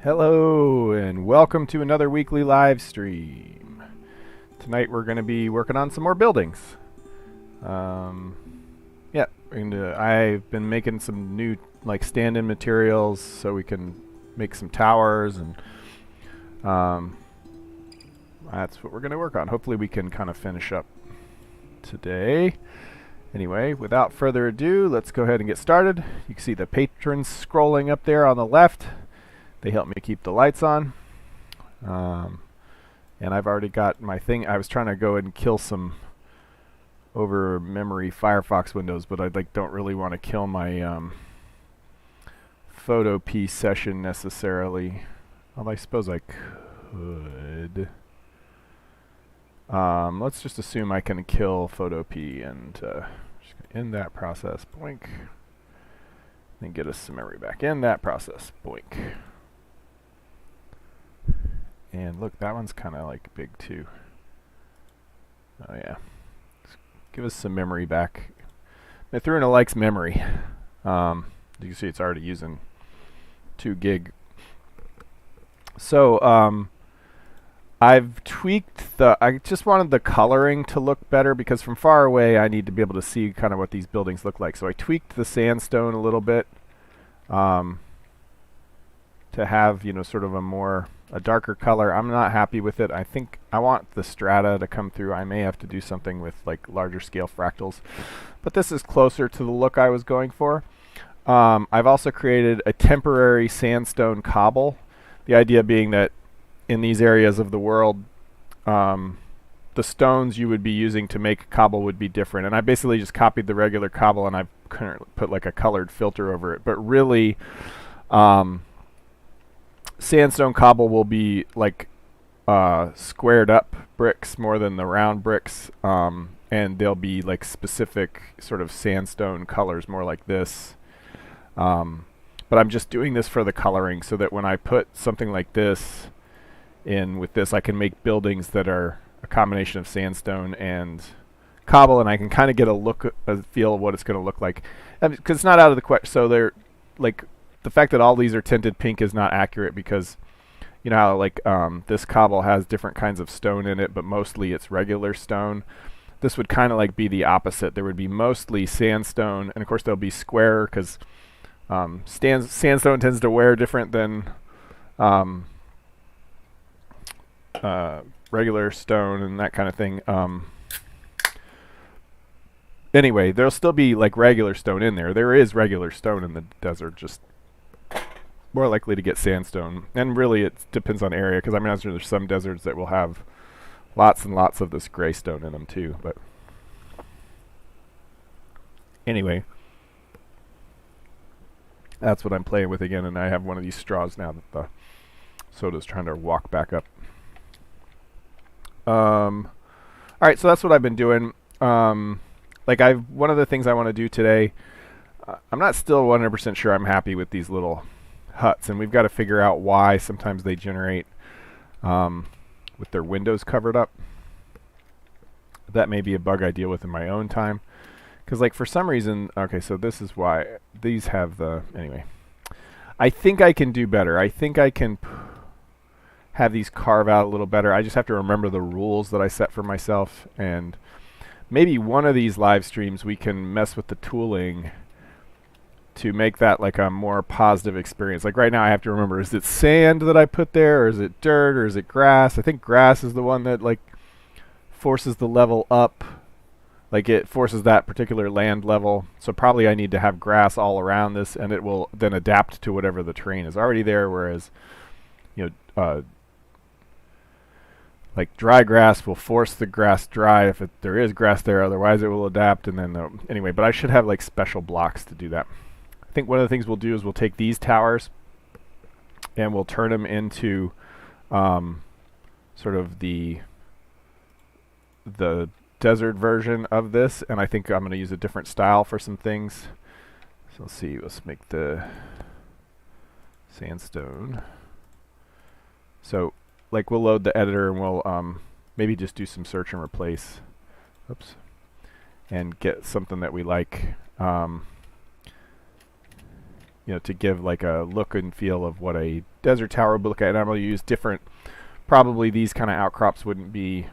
Hello and welcome to another weekly live stream. Tonight we're going to be working on some more buildings. Yeah, I've been making some new stand-in materials so we can make some towers, and that's what we're going to work on. Hopefully we can kind of finish up today. Anyway, without further ado, let's go ahead and get started. You can see the patrons scrolling up there on the left. They help me keep the lights on. And I've already got my thing. I was trying to go and kill some over memory Firefox windows, but I don't really want to kill my photo P session necessarily. Although I suppose I could. Let's just assume I can kill photo P and just gonna end that process. Boink. Then get us some memory back in that process. Boink. And look, that one's kind of big too. Oh yeah. Let's give us some memory back. Mythruna likes memory. You can see it's already using 2 gig. So I've tweaked I just wanted the coloring to look better because from far away I need to be able to see kind of what these buildings look like. So I tweaked the sandstone a little bit to have, sort of a darker color. I'm not happy with it. I think I want the strata to come through. I may have to do something with larger scale fractals, but this is closer to the look I was going for. I've also created a temporary sandstone cobble. The idea being that in these areas of the world, the stones you would be using to make cobble would be different. And I basically just copied the regular cobble and I put a colored filter over it. But really, sandstone cobble will be squared up bricks more than the round bricks, and they'll be specific sort of sandstone colors, more like this. But I'm just doing this for the coloring so that when I put something like this in with this, I can make buildings that are a combination of sandstone and cobble, and I can kind of get a feel of what it's going to look like. Because it's not out of the question. So they're the fact that all these are tinted pink is not accurate because you know how this cobble has different kinds of stone in it, but mostly it's regular stone. This would kind of be the opposite. There would be mostly sandstone, and of course there'll be square because sandstone tends to wear different than regular stone and that kind of thing. Anyway, there'll still be regular stone in there. There is regular stone in the desert, just more likely to get sandstone. And really it depends on area, because there's some deserts that will have lots and lots of this gray stone in them too. But anyway, that's what I'm playing with again, and I have one of these straws now that the soda's trying to walk back up. Alright, so that's what I've been doing. One of the things I want to do today, I'm not still 100% sure I'm happy with these little huts, and we've got to figure out why sometimes they generate with their windows covered up. That may be a bug I deal with in my own time, because for some reason, okay, so this is why these have anyway, I think I can do better. I think I can have these carve out a little better. I just have to remember the rules that I set for myself, and maybe one of these live streams we can mess with the tooling to make that a more positive experience. Right now I have to remember, is it sand that I put there, or is it dirt, or is it grass? I think grass is the one that forces the level up. It forces that particular land level. So probably I need to have grass all around this, and it will then adapt to whatever the terrain is already there, whereas dry grass will force the grass dry if there is grass there, otherwise it will adapt. And then anyway, but I should have special blocks to do that. I think one of the things we'll do is we'll take these towers and we'll turn them into sort of the desert version of this, and I think I'm going to use a different style for some things. So let's see, let's make the sandstone. So we'll load the editor and we'll maybe just do some search and replace. Oops. And get something that we like. to give like a look and feel of what a desert tower would look at. And I'm going to use different, probably these kind of outcrops wouldn't be,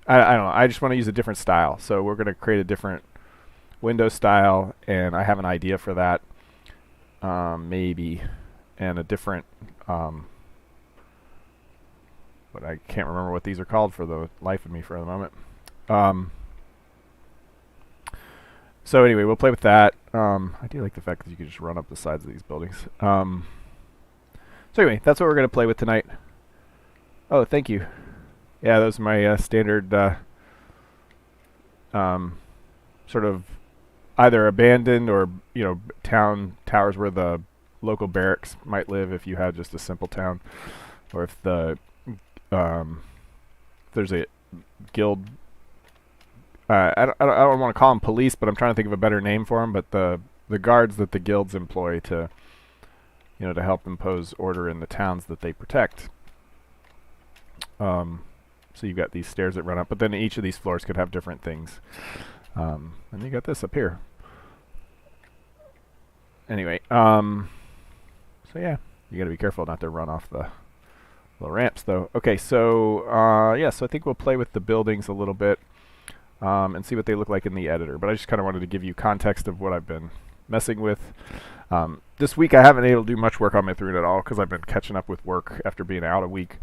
I don't know, I just want to use a different style. So we're going to create a different window style, and I have an idea for that, maybe, and a different, but I can't remember what these are called for the life of me for the moment. So anyway, we'll play with that. I do like the fact that you can just run up the sides of these buildings. So anyway, that's what we're going to play with tonight. Oh, thank you. Yeah, those are my standard sort of either abandoned or, town towers where the local barracks might live if you had just a simple town, or if the there's a guild. I don't want to call them police, but I'm trying to think of a better name for them. But the guards that the guilds employ to help impose order in the towns that they protect. So you've got these stairs that run up, but then each of these floors could have different things. And you got this up here. Anyway, so yeah, you got to be careful not to run off the little ramps, though. Okay, so yeah, so I think we'll play with the buildings a little bit. And see what they look like in the editor. But I just kind of wanted to give you context of what I've been messing with. This week I haven't been able to do much work on Mythruna at all because I've been catching up with work after being out a week.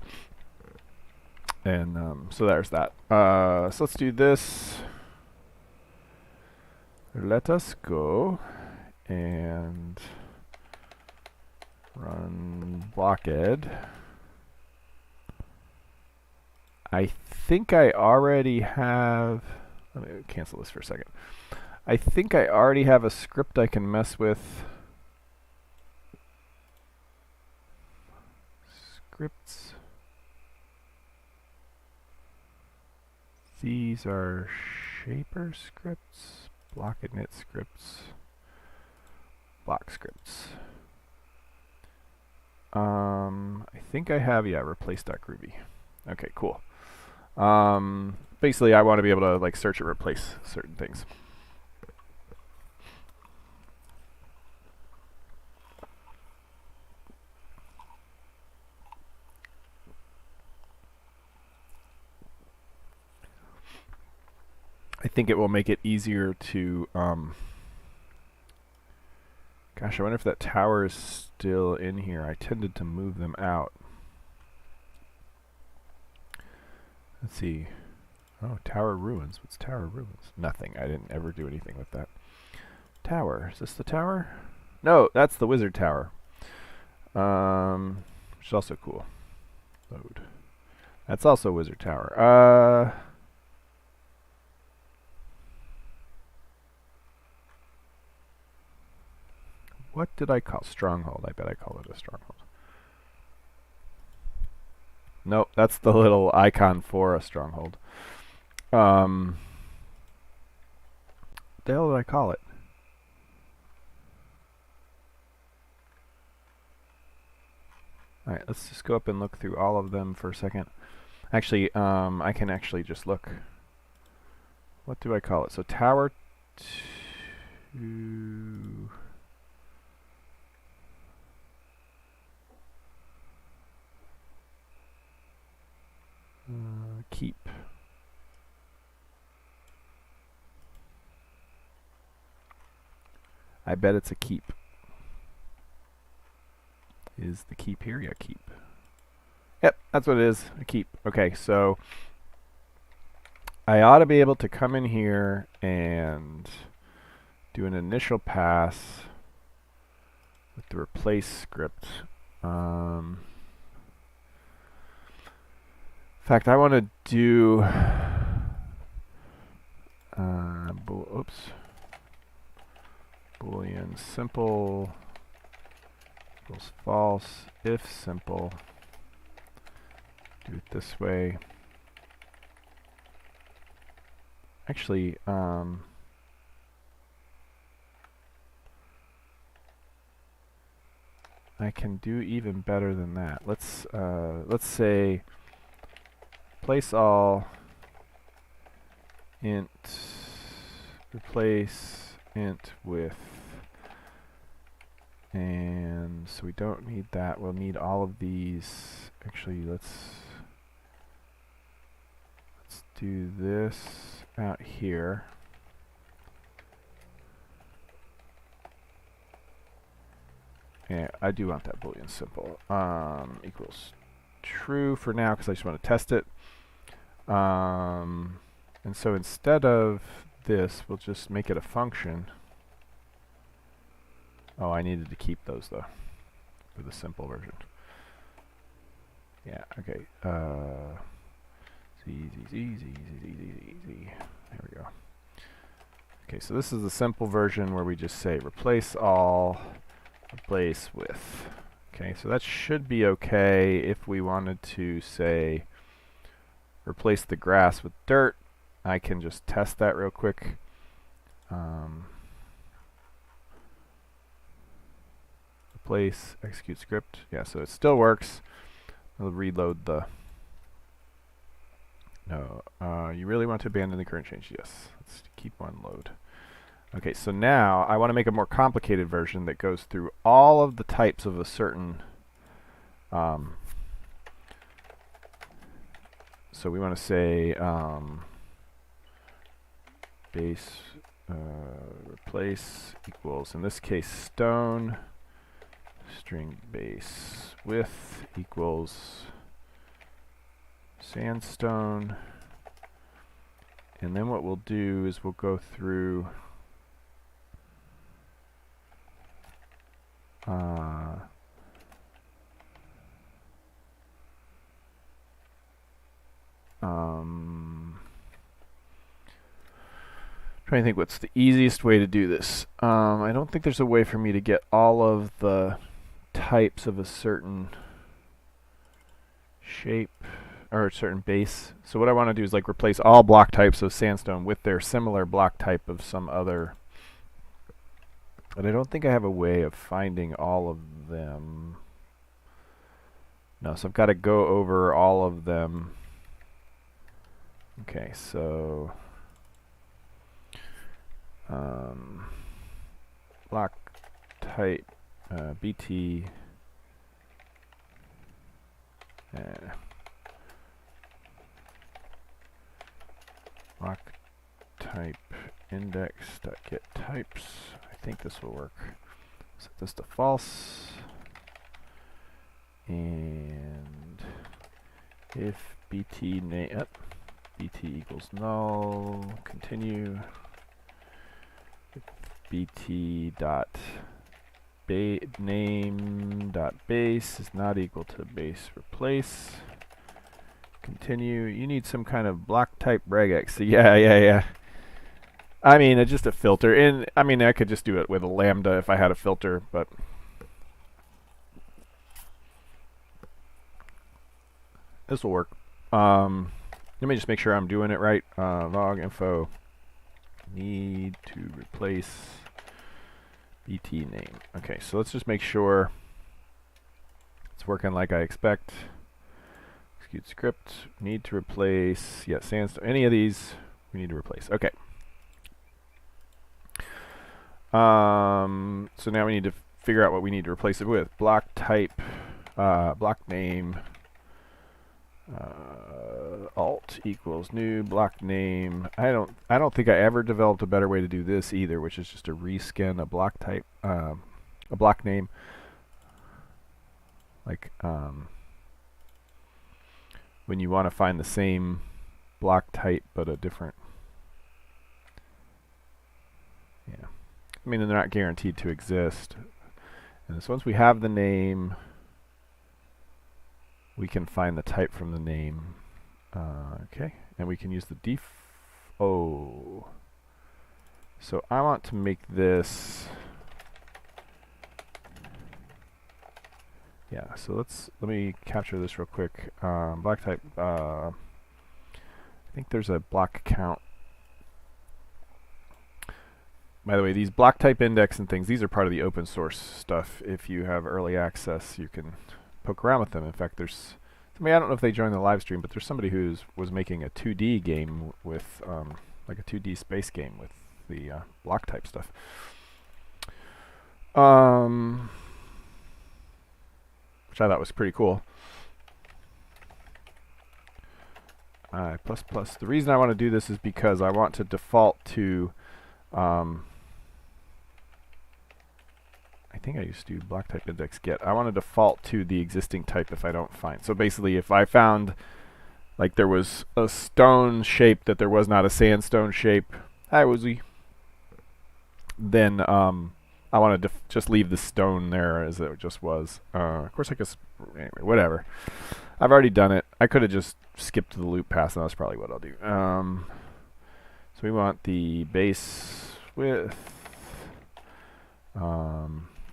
And so there's that. So let's do this. Let us go and run blocked. I think I already have... Let me cancel this for a second. I think I already have a script I can mess with. Scripts. These are shaper scripts, block init scripts, block scripts. I think I have, yeah, replace.groovy. Okay, cool. Basically, I want to be able to like search and replace certain things. I think it will make it easier to, gosh, I wonder if that tower is still in here. I tended to move them out. Let's see. Oh, tower ruins. What's tower ruins? Nothing. I didn't ever do anything with that. Tower. Is this the tower? No, that's the wizard tower. Which is also cool. Load. That's also wizard tower. What did I call stronghold? I bet I call it a stronghold. Nope, that's the little icon for a stronghold. The hell did I call it? Alright, let's just go up and look through all of them for a second. Actually, I can actually just look. What do I call it? So tower 2... keep. I bet it's a keep. Is the keep here? Yeah, keep. Yep, that's what it is, a keep. Okay, so I ought to be able to come in here and do an initial pass with the replace script. In fact, I want to do oops, boolean simple equals false if simple. Do it this way. Actually, I can do even better than that. Let's say place all int replace int with And so we don't need that. We'll need all of these. Actually, let's do this out here. Yeah, I do want that Boolean simple. Equals true for now because I just want to test it. And so instead of this, we'll just make it a function. Oh, I needed to keep those though for the simple version. Yeah, okay. Easy. There we go. Okay, so this is the simple version where we just say replace all, replace with. Okay, so that should be okay if we wanted to say replace the grass with dirt. I can just test that real quick. Replace, execute script. Yeah, so it still works. I'll reload the... No, you really want to abandon the current change? Yes. Let's keep one load. Okay, so now I want to make a more complicated version that goes through all of the types of a certain... so we want to say base replace equals, in this case, stone string base width equals sandstone. And then what we'll do is we'll go through trying to think what's the easiest way to do this. I don't think there's a way for me to get all of the types of a certain shape or a certain base. So what I want to do is like replace all block types of sandstone with their similar block type of some other. But I don't think I have a way of finding all of them. No, so I've got to go over all of them. Okay, so block type BT block type index dot get types. I think this will work. Set this to false, and if BT name BT equals null, continue. If BT dot name dot base is not equal to base replace, continue. You need some kind of block type regex. So yeah. I mean, it's just a filter. And I mean, I could just do it with a lambda if I had a filter, but this will work. Let me just make sure I'm doing it right. Log info need to replace BT name. Okay, so let's just make sure it's working like I expect. Execute script. Need to replace, yeah, sandstone. Any of these we need to replace. Okay. So now we need to figure out what we need to replace it with. Block type, block name, alt equals new block name. I don't think I ever developed a better way to do this either, which is just to reskin a block type, a block name. Like when you want to find the same block type but a different. Yeah, I mean, they're not guaranteed to exist. And so once we have the name, we can find the type from the name. Okay, and we can use the def. Oh, so I want to make this. Yeah, so let me capture this real quick. Block type. I think there's a block count. By the way, these block type index and things, these are part of the open source stuff. If you have early access, you can poke around with them. In fact, there's somebody, I don't know if they joined the live stream, but there's somebody who was making a 2D game with, like a 2D space game with the block type stuff. which I thought was pretty cool. Plus plus. The reason I want to do this is because I want to default to. I think I used to do block type index get. I want to default to the existing type if I don't find. So basically, if I found like there was a stone shape that there was not a sandstone shape, hi Woozy, then I want to just leave the stone there as it just was. Of course, I guess anyway, whatever. I've already done it. I could have just skipped to the loop pass, and that's probably what I'll do. So we want the base width,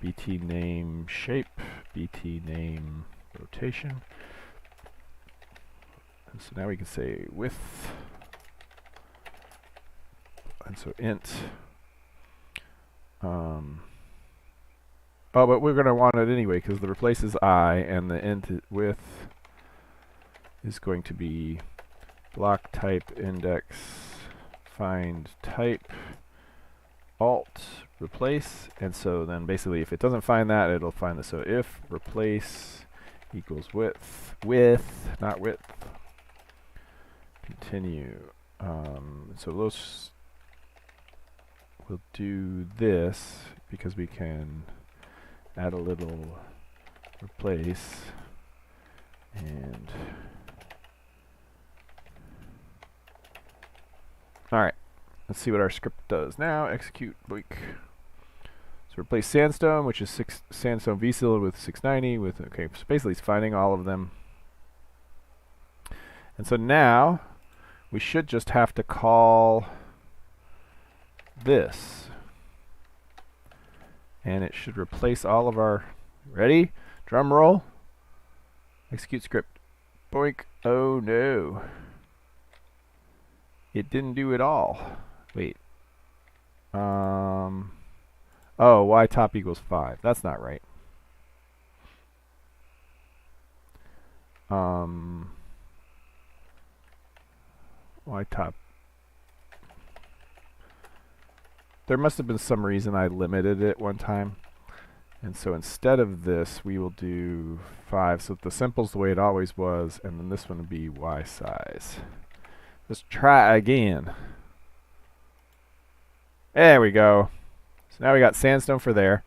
BT name shape, BT name rotation. And so now we can say width, and so int. Oh, but we're going to want it anyway because the replaces I, and the int width is going to be block type index find type alt replace. And so then basically if it doesn't find that, it'll find this. So if replace equals width, not width, continue. So we'll do this because we can add a little replace and alright, let's see what our script does now. Execute. Boink. So replace sandstone, which is sandstone vsil with 690 with, okay, so basically it's finding all of them. And so now we should just have to call this, and it should replace all of our, ready? Drum roll. Execute script. Boink. Oh no. It didn't do it all. Wait. Oh, y top equals 5. That's not right. Y top. There must have been some reason I limited it one time. And so instead of this, we will do 5. So the simple's the way it always was, and then this one would be y size. Let's try again. There we go. So now we got sandstone for there.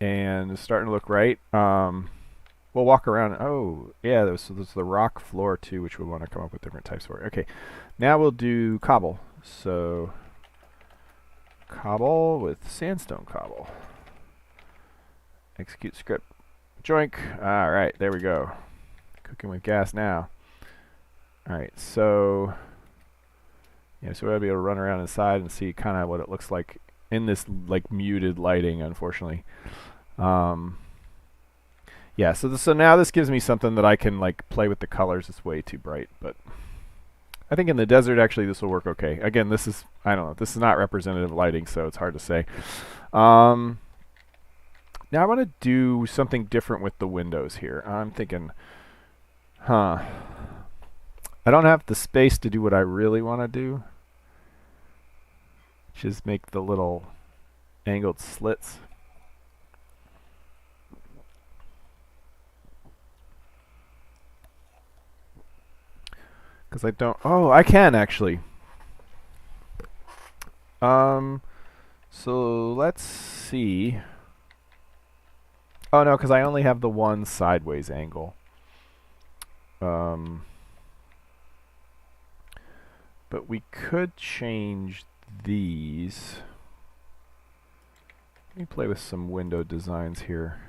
And it's starting to look right. We'll walk around. Oh, yeah, so there's the rock floor too, which we want to come up with different types for. Okay, now we'll do cobble. So cobble with sandstone cobble. Execute script. Joink. All right, there we go. Cooking with gas now. All right, so yeah, so we'll be able to run around inside and see kind of what it looks like in this like muted lighting, unfortunately. Yeah, so now this gives me something that I can like play with the colors. It's way too bright, but I think in the desert actually this will work okay. Again, this is, I don't know, this is not representative lighting, so it's hard to say. Now I want to do something different with the windows here. I'm thinking, I don't have the space to do what I really want to do, which is make the little angled slits. Because I don't, oh, I can actually. So let's see. Oh no, because I only have the one sideways angle. But we could change these. Let me play with some window designs here.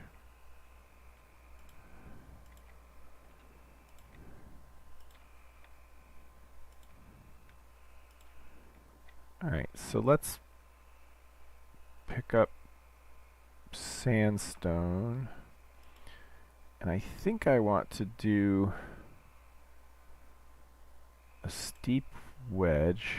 Alright, so let's pick up sandstone. And I think I want to do a steep wedge.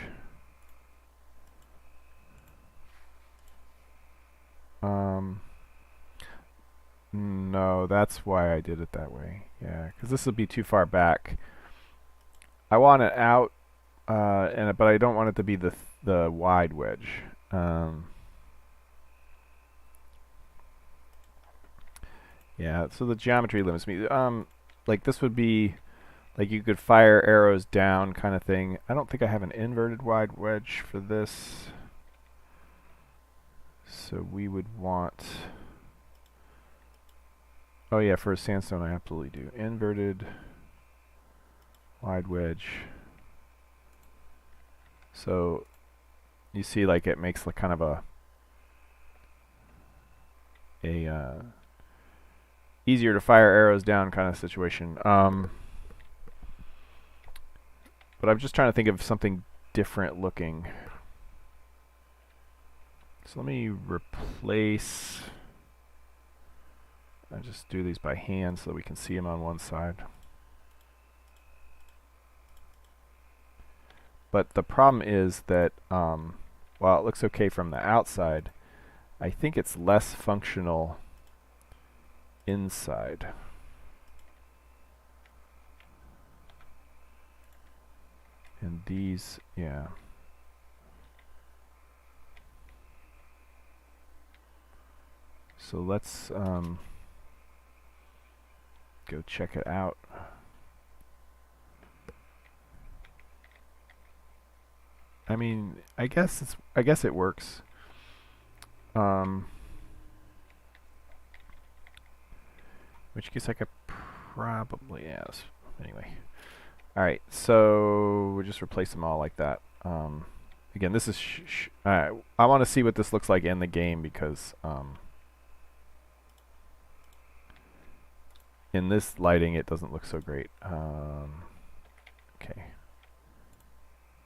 No, that's why I did it that way. Yeah, because this would be too far back. I want it out, but I don't want it to be the wide wedge. Yeah, so the geometry limits me. Like this would be like you could fire arrows down kind of thing. I don't think I have an inverted wide wedge for this. So we would want... Oh yeah, for a sandstone I absolutely do. Inverted wide wedge. So you see like it makes like kind of a easier to fire arrows down kind of situation. But I'm just trying to think of something different looking. So let me replace... I just do these by hand so that we can see them on one side. But the problem is that while it looks okay from the outside, I think it's less functional inside. And these, yeah. So let's go check it out. I mean, I guess it works. Which case I could probably, yes. Anyway. Alright, so we'll just replace them all like that. Again, this is... I want to see what this looks like in the game because... in this lighting, it doesn't look so great. Okay.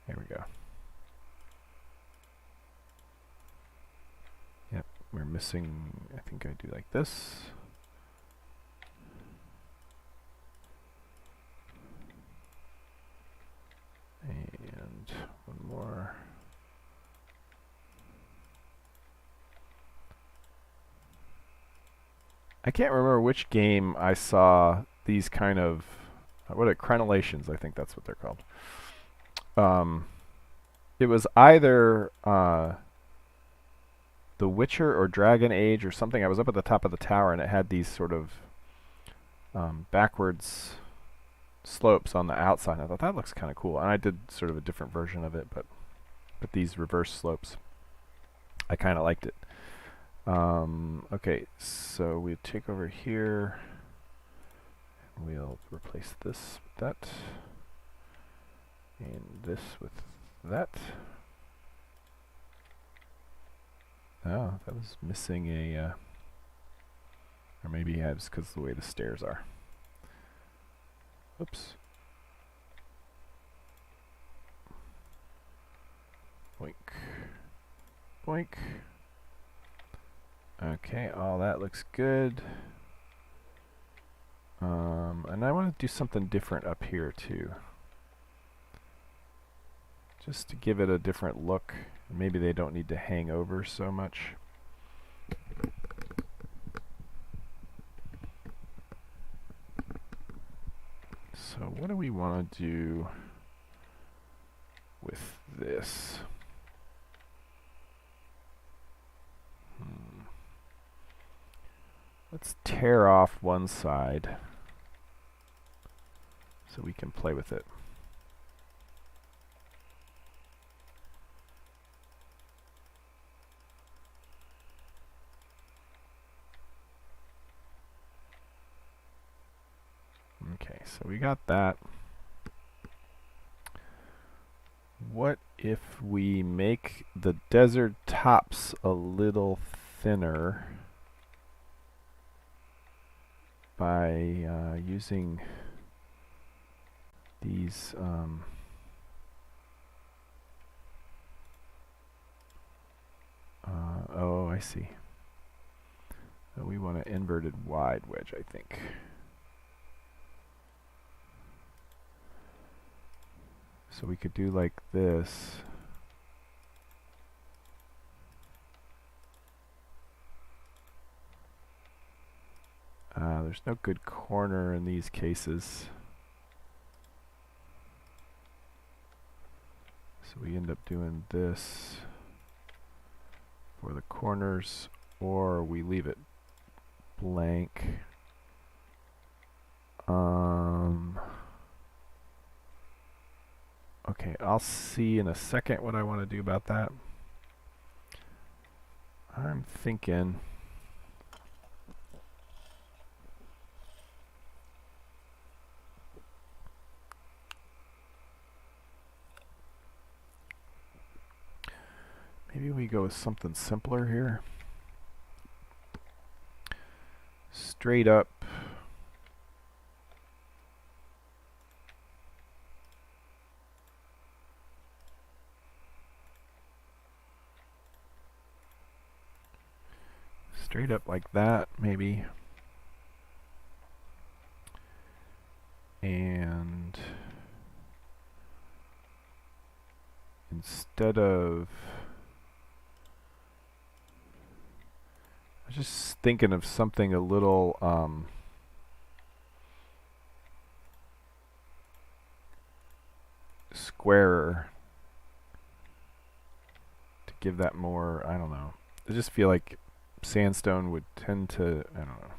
There we go. Yep, we're missing... I think I do like this. And one more. I can't remember which game I saw these kind of what are crenellations, I think that's what they're called. It was either The Witcher or Dragon Age or something. I was up at the top of the tower and it had these sort of backwards slopes on the outside. I thought that looks kind of cool, and I did sort of a different version of it, but these reverse slopes, I kind of liked it. Okay, so we take over here. We'll replace this with that, and this with that. Oh, that was missing a, or maybe yeah, just because of the way the stairs are. Oops. Boink. Boink. Okay, all that looks good. And I want to do something different up here too. Just to give it a different look. Maybe they don't need to hang over so much. So what do we want to do with this? Let's tear off one side so we can play with it. Okay, so we got that. What if we make the desert tops a little thinner by using these oh, I see. We want an inverted wide wedge, I think. So we could do like this. There's no good corner in these cases. So we end up doing this for the corners, or we leave it blank. Okay, I'll see in a second what I want to do about that. I'm thinking maybe we go with something simpler here. Straight up. Straight up like that, maybe. And instead of... I was just thinking of something a little... squarer to give that more, I don't know. I just feel like sandstone would tend to, I don't know.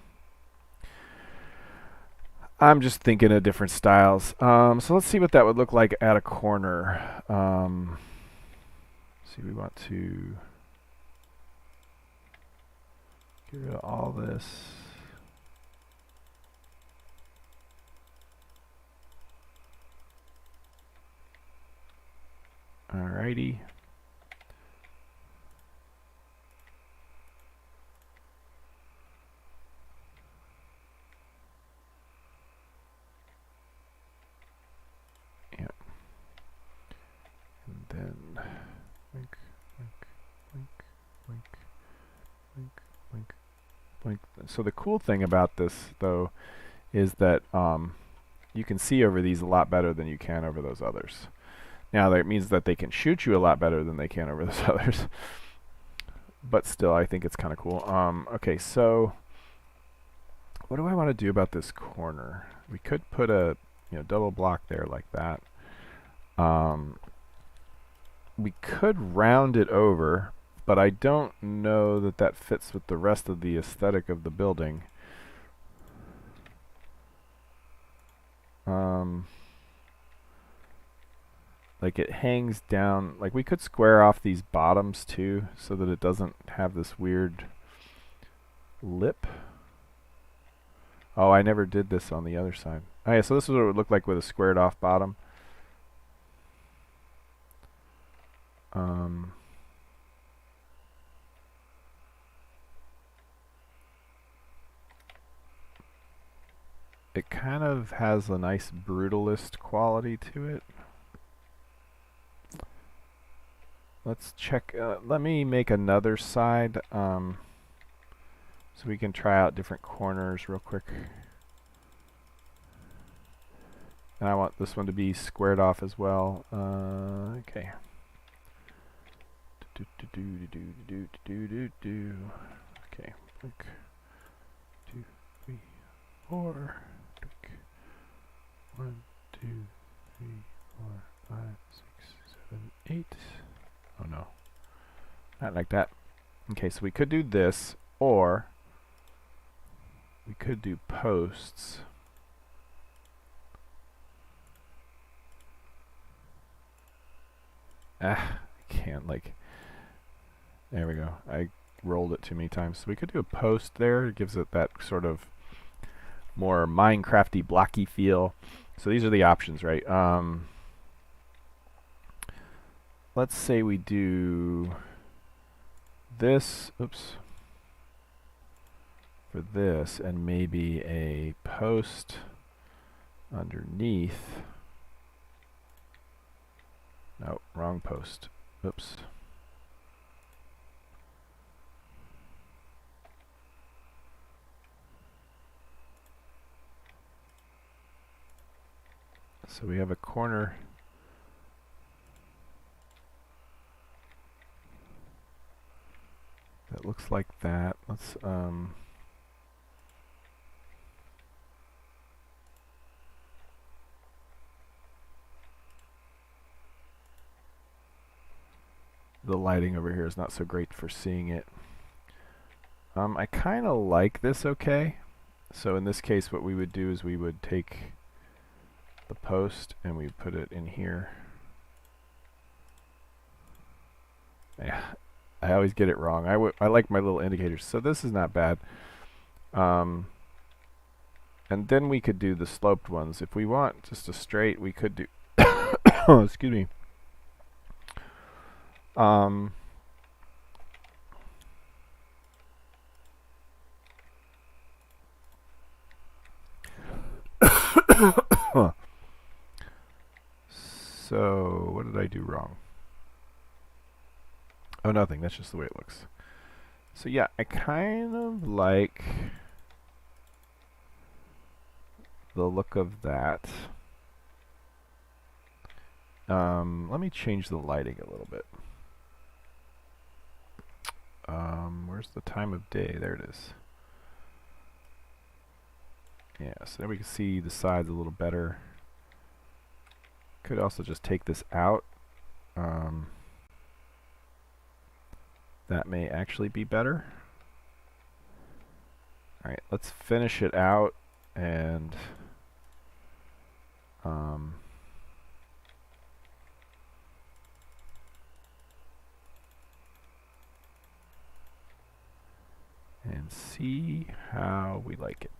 I'm just thinking of different styles. So let's see what that would look like at a corner. See, we want to get rid of all this. Alrighty. Yeah. And then wink, wink, wink, wink, wink, wink, wink. So the cool thing about this, though, is that you can see over these a lot better than you can over those others. Now that means that they can shoot you a lot better than they can over those others. But still, I think it's kind of cool. Okay, so what do I want to do about this corner? We could put a double block there like that. We could round it over, but I don't know that that fits with the rest of the aesthetic of the building. Like it hangs down, like we could square off these bottoms too so that it doesn't have this weird lip. Oh, I never did this on the other side. Oh yeah, so this is what it would look like with a squared off bottom. It kind of has a nice brutalist quality to it. Let's check, let me make another side so we can try out different corners real quick. And I want this one to be squared off as well. Okay. Okay. 1, 2, 3, 4. 1, 2, 3, 4, 5, 6, 7, 8. Oh no. Not like that. Okay, so we could do this, or we could do posts. I can't, like, there we go. I rolled it too many times. So we could do a post there. It gives it that sort of more Minecrafty, blocky feel. So these are the options, right? Let's say we do this, oops, for this, and maybe a post underneath. No, wrong post. Oops. So we have a corner that looks like that. Let's the lighting over here is not so great for seeing it. I kind of like this, okay. So in this case, what we would do is we would take the post and we put it in here. Yeah, I always get it wrong. I like my little indicators, so this is not bad. And then we could do the sloped ones. If we want just a straight, we could do excuse me. So, what did I do wrong? Oh, nothing. That's just the way it looks. So yeah, I kind of like the look of that. Let me change the lighting a little bit. Where's the time of day? There it is. Yeah, so there we can see the sides a little better. Could also just take this out. That may actually be better. Alright, let's finish it out and see how we like it.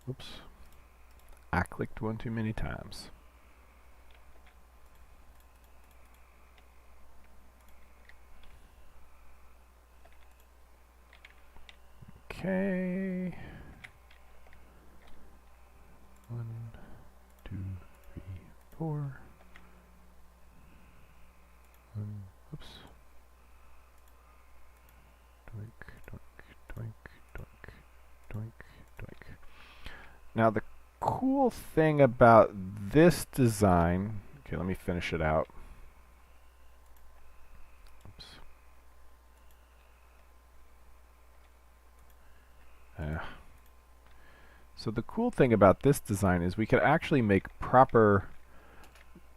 Oops. I clicked one too many times. Okay. 1, 2, 3, 4. Oops. Doink, doink, doink, doink, doink, doink. Now the cool thing about this design, okay, let me finish it out. Oops. So the cool thing about this design is we could actually make proper,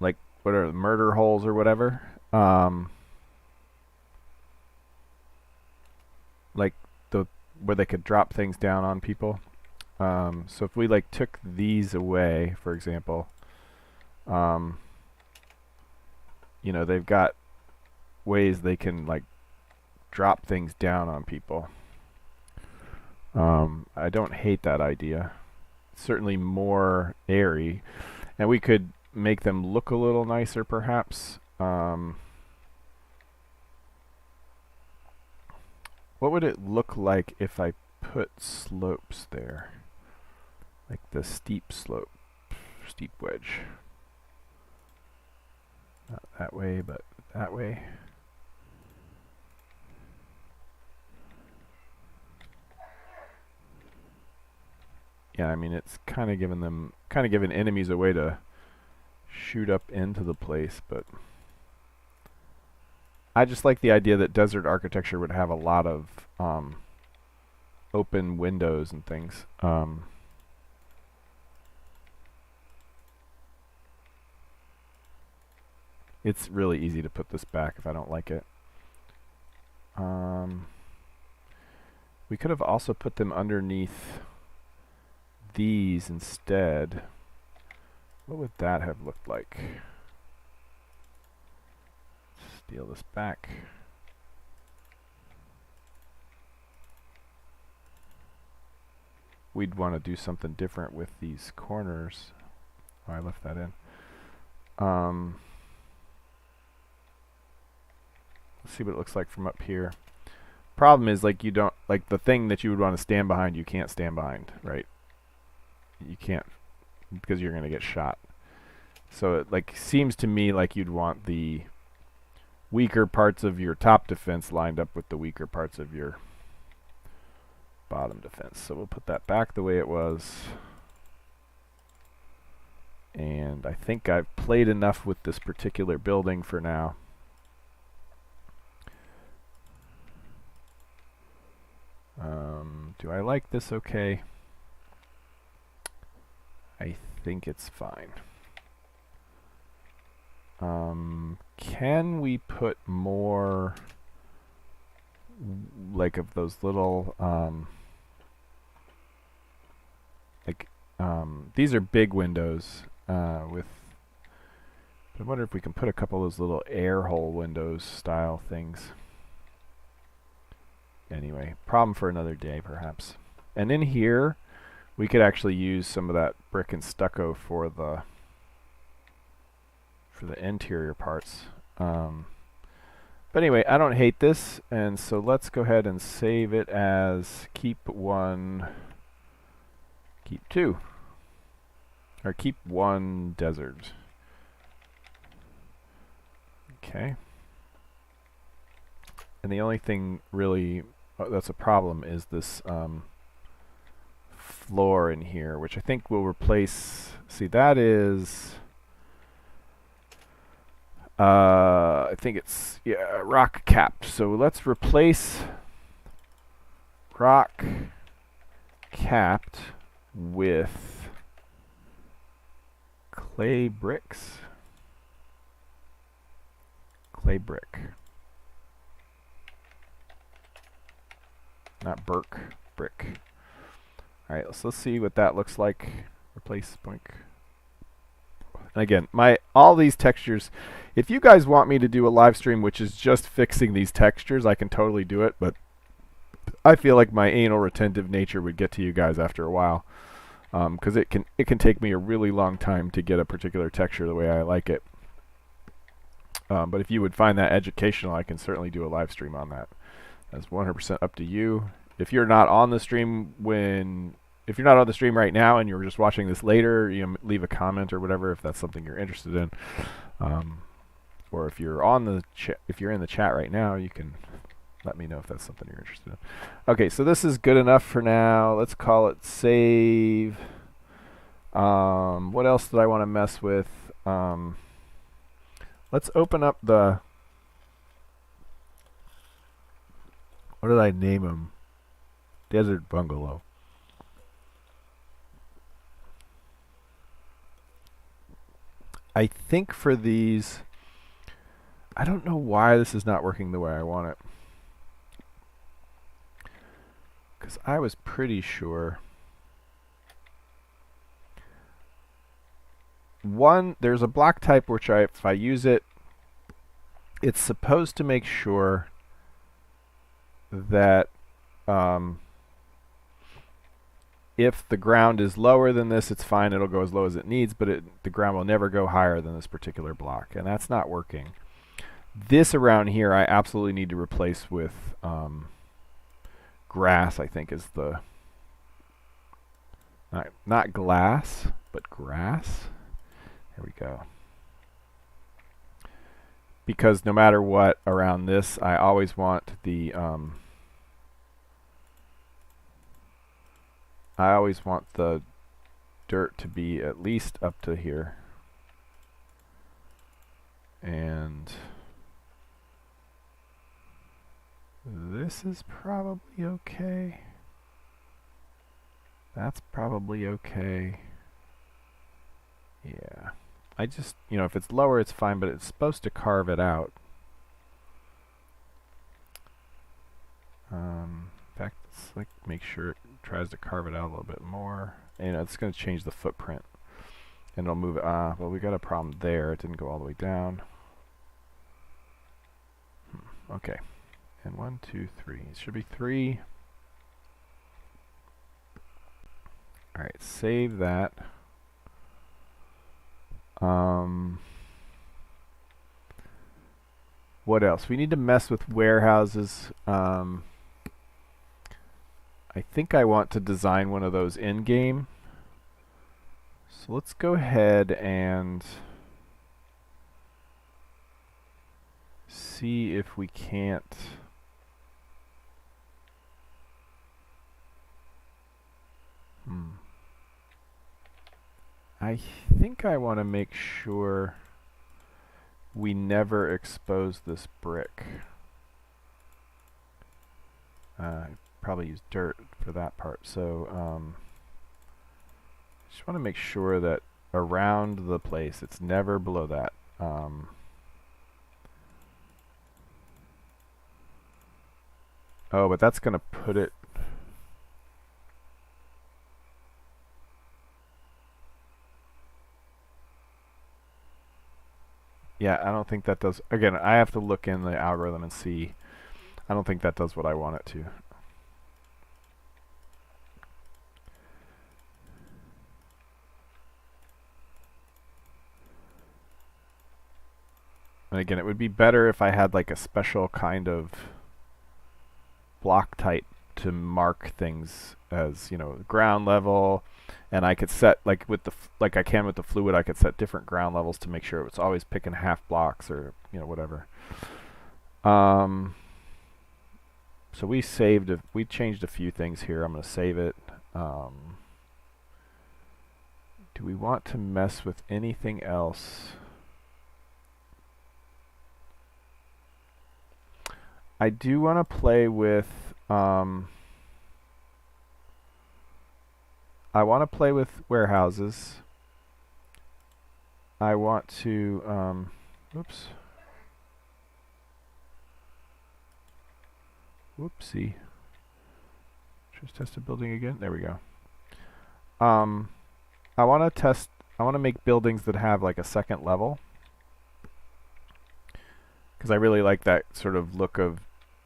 like, what are the murder holes or whatever, like where they could drop things down on people. So if we like took these away, for example, you know, they've got ways they can like drop things down on people. I don't hate that idea. It's certainly more airy, and we could make them look a little nicer, perhaps. What would it look like if I put slopes there? Like the steep slope, steep wedge. Not that way, but that way. Yeah, I mean, it's kind of giving enemies a way to shoot up into the place, but I just like the idea that desert architecture would have a lot of open windows and things. It's really easy to put this back if I don't like it. We could have also put them underneath these instead. What would that have looked like? Steal this back. We'd want to do something different with these corners. Oh, I left that in. Let's see what it looks like from up here. Problem is, like, you don't, like, the thing that you would want to stand behind, you can't stand behind, right? You can't, because you're going to get shot. So it, like, seems to me like you'd want the weaker parts of your top defense lined up with the weaker parts of your bottom defense. So we'll put that back the way it was. And I think I've played enough with this particular building for now. Do I like this okay? I think it's fine. Can we put more like of those little these are big windows with, I wonder if we can put a couple of those little air hole windows style things. Anyway, problem for another day perhaps. And in here we could actually use some of that brick and stucco for the interior parts. But anyway, I don't hate this, and so let's go ahead and save it as keep 1, keep 2, or keep 1 desert. Okay. And the only thing really that's a problem is this floor in here, which I think will replace, see that is I think it's rock capped. So let's replace rock capped with clay bricks. Clay brick. Not brick. Alright, so let's see what that looks like. Replace boink. And again, all these textures, if you guys want me to do a live stream which is just fixing these textures, I can totally do it, but I feel like my anal retentive nature would get to you guys after a while, because it can take me a really long time to get a particular texture the way I like it. But if you would find that educational, I can certainly do a live stream on that. That's 100% up to you. If you're not on the stream if you're not on the stream right now and you're just watching this later, leave a comment or whatever if that's something you're interested in. Or if you're in the chat right now, you can let me know if that's something you're interested in. Okay, so this is good enough for now. Let's call it save. What else did I want to mess with? Let's open up the, what did I name them? Desert Bungalow. I think for these, I don't know why this is not working the way I want it. Because I was pretty sure. There's a block type which if I use it, it's supposed to make sure that if the ground is lower than this, it's fine, it'll go as low as it needs, but the ground will never go higher than this particular block, and that's not working. This around here I absolutely need to replace with grass, I think is the, not glass, but grass. There we go. Because no matter what around this, I always want the dirt to be at least up to here. And this is probably okay. That's probably okay. Yeah. I just, if it's lower, it's fine, but it's supposed to carve it out. In fact, let's make sure it tries to carve it out a little bit more. And it's going to change the footprint. And it'll move it. Well, we got a problem there. It didn't go all the way down. Okay. And 1, 2, 3. It should be 3. Alright, save that. What else? We need to mess with warehouses. I think I want to design one of those in-game. So let's go ahead and see if we can't I think I want to make sure we never expose this brick. probably use dirt for that part. So just want to make sure that around the place, it's never below that. Oh, but that's going to put it... Yeah, I don't think that does... Again, I have to look in the algorithm and see. I don't think that does what I want it to. And again, it would be better if I had like a special kind of block type to mark things as, you know, ground level, and I could set like with the like I can with the fluid, I could set different ground levels to make sure it's always picking half blocks or, you know, whatever. So we changed a few things here. I'm going to save it. Do we want to mess with anything else? I do want to play with I want to play with warehouses. I want to oops. Whoopsie. Just test a building again. There we go. I want to make buildings that have like a second level, because I really like that sort of look of,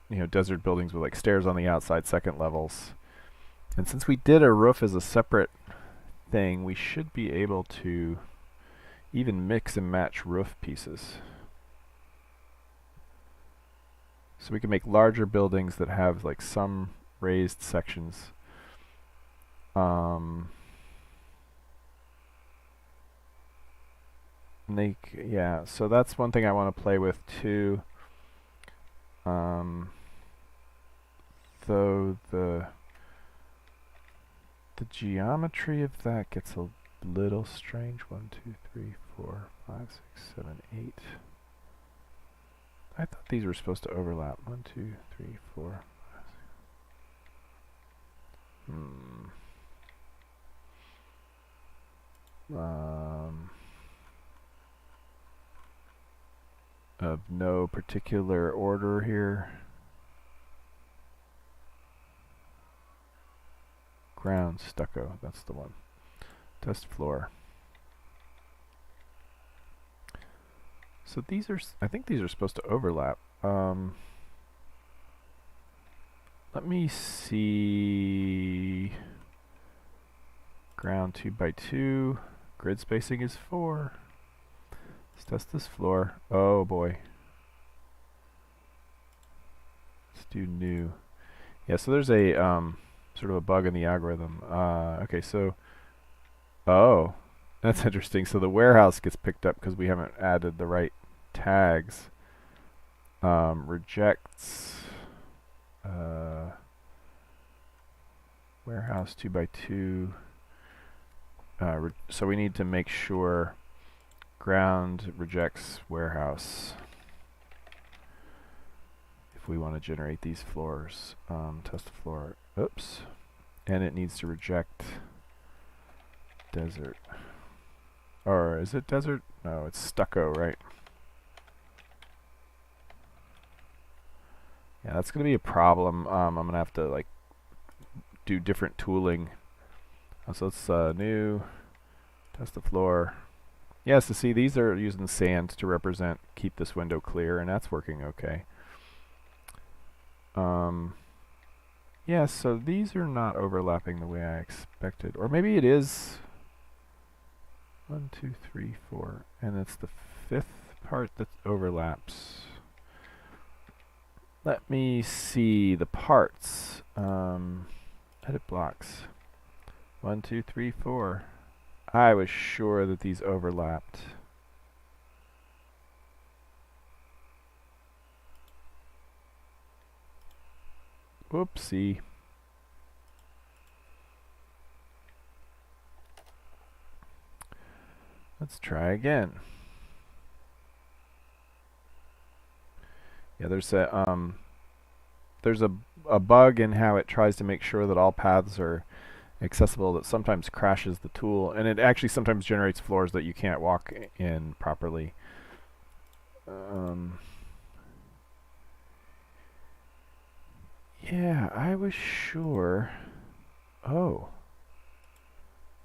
you know, desert buildings with like stairs on the outside, second levels. And since we did a roof as a separate thing, we should be able to even mix and match roof pieces. So we can make larger buildings that have like some raised sections. Yeah, so that's one thing I want to play with too. Though the geometry of that gets a little strange. 1, 2, 3, 4, 5, 6, 7, 8. I thought these were supposed to overlap. 1, 2, 3, 4, 5, 6. Of no particular order here. Ground stucco, that's the one. Test floor. So these are, I think these are supposed to overlap. Let me see. Ground 2 by 2. Grid spacing is 4. Let's test this floor. Oh boy. Let's do new. Yeah, so there's a sort of a bug in the algorithm. Okay, so oh, that's interesting. So the warehouse gets picked up because we haven't added the right tags. Rejects warehouse 2 by 2. So we need to make sure ground rejects warehouse if we want to generate these floors. Test the floor. Oops. And it needs to reject desert. Or is it desert? No, it's stucco, right? Yeah, that's going to be a problem. I'm going to have to like do different tooling. So let's new, test the floor. Yes, to see these are using sand to represent keep this window clear, and that's working okay. Yeah, so these are not overlapping the way I expected. Or maybe it is. 1, 2, 3, 4. And it's the 5th part that overlaps. Let me see the parts. Edit blocks. 1, 2, 3, 4. I was sure that these overlapped. Whoopsie. Let's try again. Yeah, there's a a bug in how it tries to make sure that all paths are accessible that sometimes crashes the tool, and it actually sometimes generates floors that you can't walk in properly. Yeah, I was sure. Oh,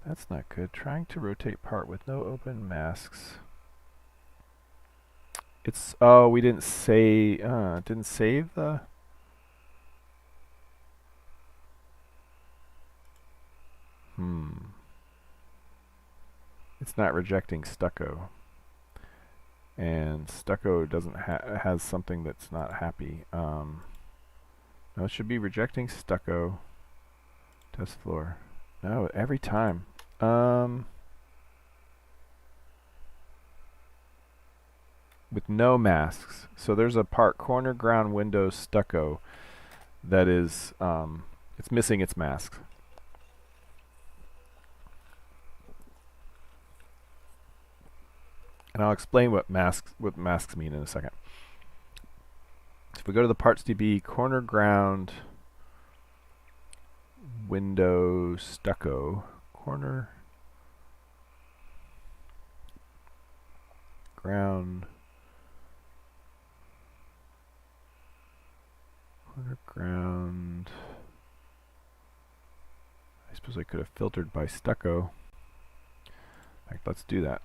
that's not good. Trying to rotate part with no open masks. It's, oh, we didn't say, didn't save the... It's not rejecting stucco. And stucco doesn't has something that's not happy. No, it should be rejecting stucco. Test floor. No, every time. With no masks. So there's a part corner, ground, window, stucco that is, it's missing its masks. And I'll explain what masks mean in a second. So if we go to the parts DB, corner, ground, window, stucco, corner, ground, corner, ground. I suppose I could have filtered by stucco. In fact, let's do that.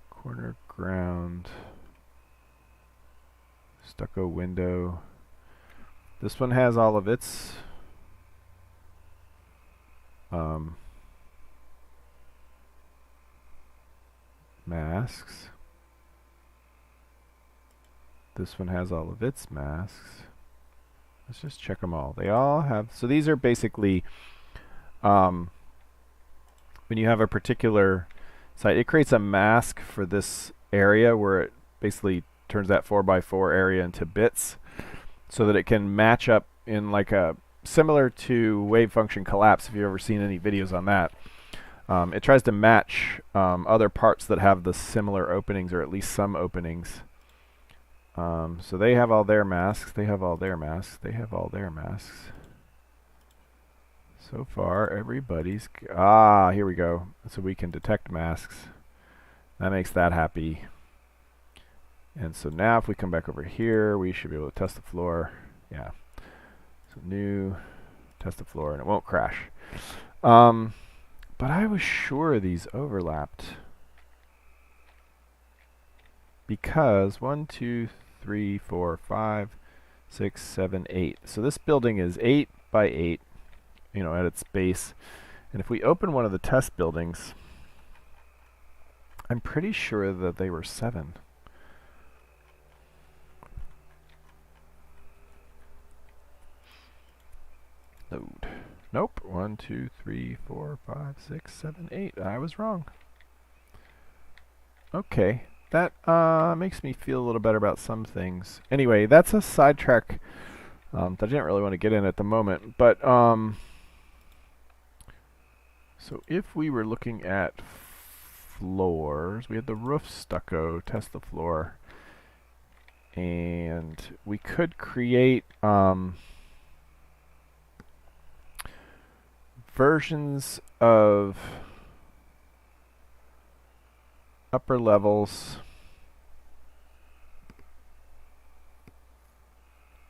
Corner, ground, stucco, window. This one has all of its masks. This one has all of its masks. Let's just check them all. They all have, so these are basically when you have a particular site, it creates a mask for this area where it basically turns that 4x4 area into bits so that it can match up in like a, similar to wave function collapse, if you've ever seen any videos on that. It tries to match other parts that have the similar openings, or at least some openings. So they have all their masks, they have all their masks, they have all their masks. So far, everybody's... here we go. So we can detect masks. That makes that happy. And so now if we come back over here, we should be able to test the floor. Yeah. So new, test the floor, and it won't crash. But I was sure these overlapped. Because 1, 2, 3, 4, 5, 6, 7, 8. So this building is 8 by 8, you know, at its base. And if we open one of the test buildings, I'm pretty sure that they were 7. Load. Nope. 1, 2, 3, 4, 5, 6, 7, 8. I was wrong. Okay. That makes me feel a little better about some things. Anyway, that's a sidetrack that I didn't really want to get in at the moment. But so if we were looking at floors, we had the roof stucco, test the floor, and we could create versions of upper levels.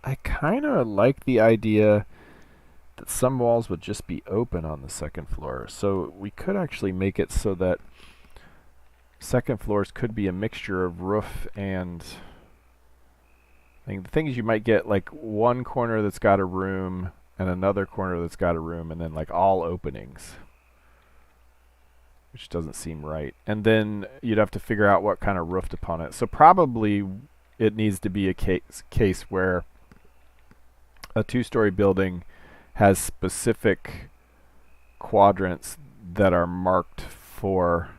I kind of like the idea that some walls would just be open on the second floor. So we could actually make it so that second floors could be a mixture of roof and... the thing is, you might get like one corner that's got a room and another corner that's got a room, and then like all openings, which doesn't seem right. And then you'd have to figure out what kind of roofed upon it. So probably it needs to be a case where a 2-story building has specific quadrants that are marked for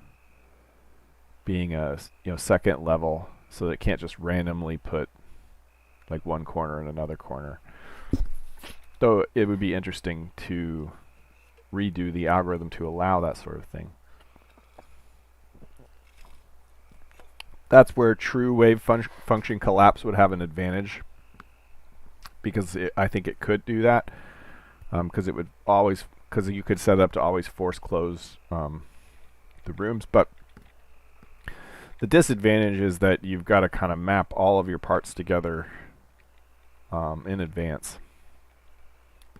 being a second level, so that it can't just randomly put like one corner and another corner. Though it would be interesting to redo the algorithm to allow that sort of thing. That's where true wave function collapse would have an advantage. because I think it could do that, because it would always, because you could set it up to always force close the rooms. But the disadvantage is that you've got to kind of map all of your parts together in advance,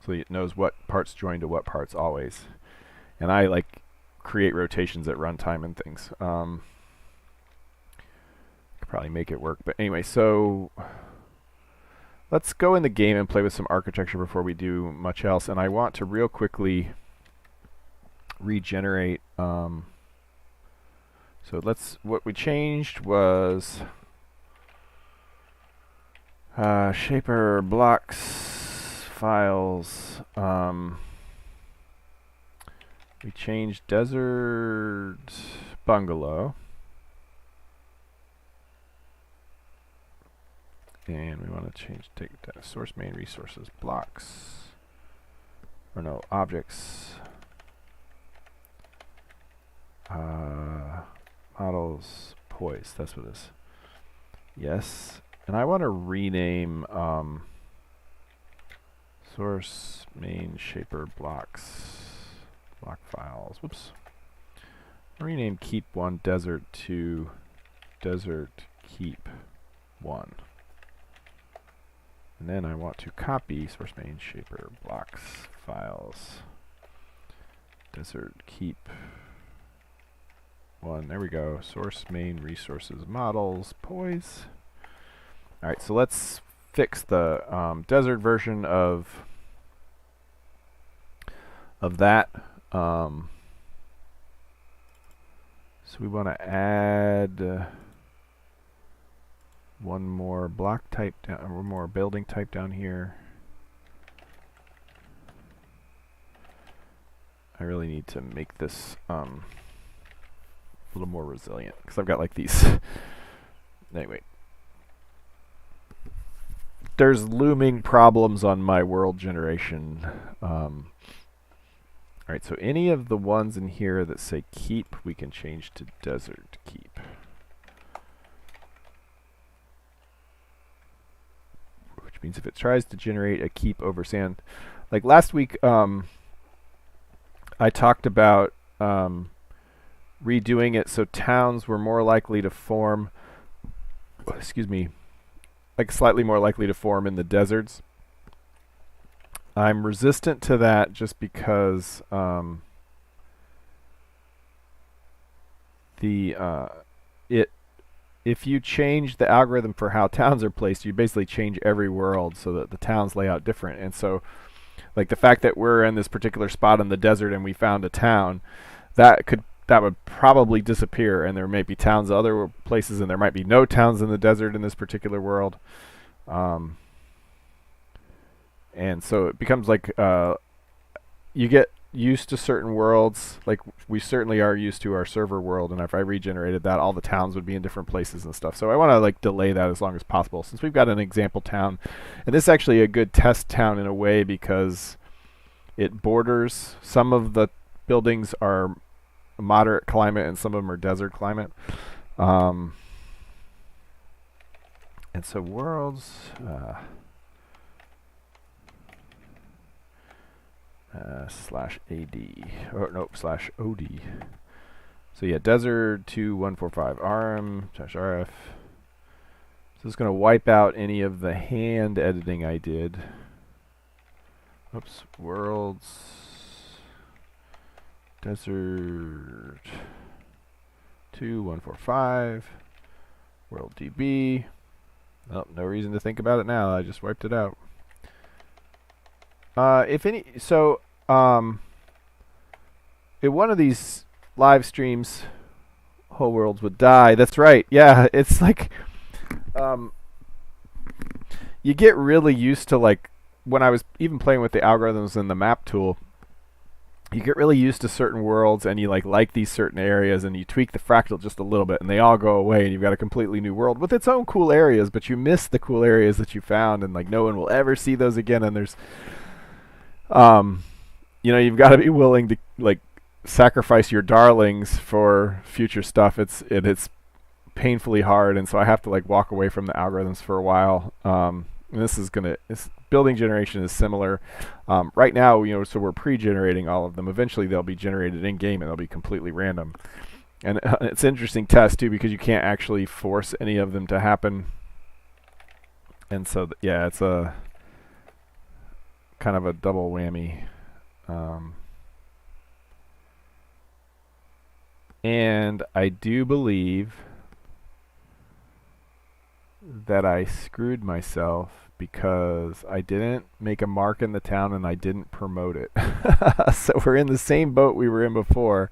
so it knows what parts join to what parts always. And I like create rotations at runtime and things. Could probably make it work, but anyway, so let's go in the game and play with some architecture before we do much else. And I want to real quickly regenerate. So what we changed was shaper blocks files. We changed desert bungalow. And we want to take that source main resources blocks, or no, objects, models, poise, that's what it is. Yes, and I want to rename source main shaper blocks, block files, whoops. Rename keep one desert to desert keep one. And then I want to copy source main shaper blocks files desert keep one. There we go. Source main resources models poise. All right, so let's fix the desert version of that. So we want to add one more block type down, one more building type down here. I really need to make this a little more resilient, because I've got like these. Anyway, there's looming problems on my world generation. Alright, so any of the ones in here that say keep, we can change to desert keep. Which means if it tries to generate a keep over sand, like last week, I talked about redoing it so towns were more likely to form, excuse me, like slightly more likely to form in the deserts. I'm resistant to that just because if you change the algorithm for how towns are placed, you basically change every world so that the towns lay out different. And so, like the fact that we're in this particular spot in the desert and we found a town, that would probably disappear, and there may be towns other places, and there might be no towns in the desert in this particular world. And so it becomes like you get used to certain worlds, like we certainly are used to our server world, and if I regenerated that, all the towns would be in different places and stuff. So I want to like delay that as long as possible, since we've got an example town. And this is actually a good test town in a way, because it borders, some of the buildings are moderate climate and some of them are desert climate. And so worlds /AD, or no, /OD. So yeah, desert 2145 RM-RF. So it's going to wipe out any of the hand editing I did. Oops, worlds, desert 2145, world DB. Oh, no reason to think about it now. I just wiped it out. In one of these live streams, whole worlds would die. That's right. Yeah, it's like you get really used to, like, when I was even playing with the algorithms in the map tool, you get really used to certain worlds, and you like these certain areas, and you tweak the fractal just a little bit, and they all go away, and you've got a completely new world with its own cool areas, but you miss the cool areas that you found, and like no one will ever see those again. And there's you've got to be willing to like sacrifice your darlings for future stuff. It's painfully hard, and so I have to like walk away from the algorithms for a while. And building generation is similar. Right now, so we're pre-generating all of them. Eventually, they'll be generated in game, and they'll be completely random. And it's an interesting test too, because you can't actually force any of them to happen. And so, yeah, it's a kind of a double whammy. And I do believe that I screwed myself because I didn't make a mark in the town and I didn't promote it. So we're in the same boat we were in before.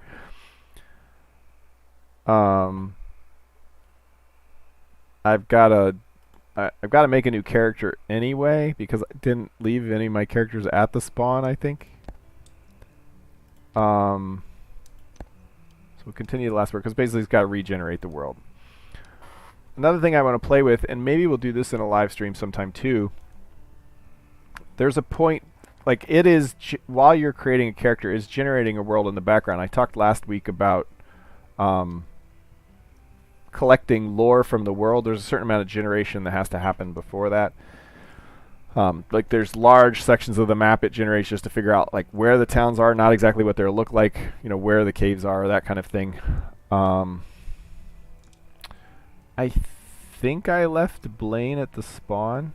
I've got to make a new character anyway because I didn't leave any of my characters at the spawn, I think. So we'll continue the last work because basically it's got to regenerate the world. Another thing I want to play with, and maybe we'll do this in a live stream sometime too. There's a point, like it is, while you're creating a character, is generating a world in the background. I talked last week about collecting lore from the world. There's a certain amount of generation that has to happen before that. Like there's large sections of the map it generates just to figure out like where the towns are, not exactly what they look like, where the caves are, that kind of thing. I think I left Blaine at the spawn.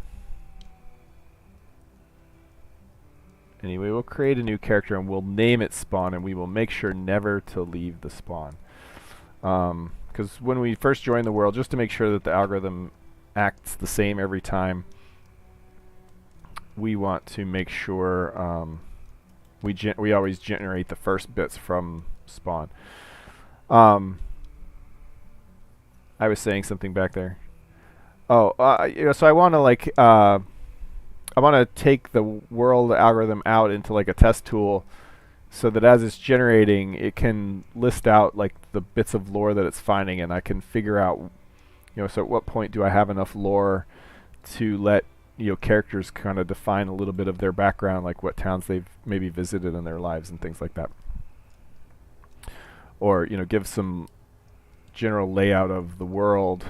Anyway, we'll create a new character and we'll name it Spawn, and we will make sure never to leave the spawn. Because when we first join the world, just to make sure that the algorithm acts the same every time, we want to make sure we always generate the first bits from spawn. I was saying something back there. Oh, so I want to I want to take the world algorithm out into like a test tool, so that as it's generating, it can list out like the bits of lore that it's finding, and I can figure out, so at what point do I have enough lore to let characters kind of define a little bit of their background, like what towns they've maybe visited in their lives and things like that, or give some general layout of the world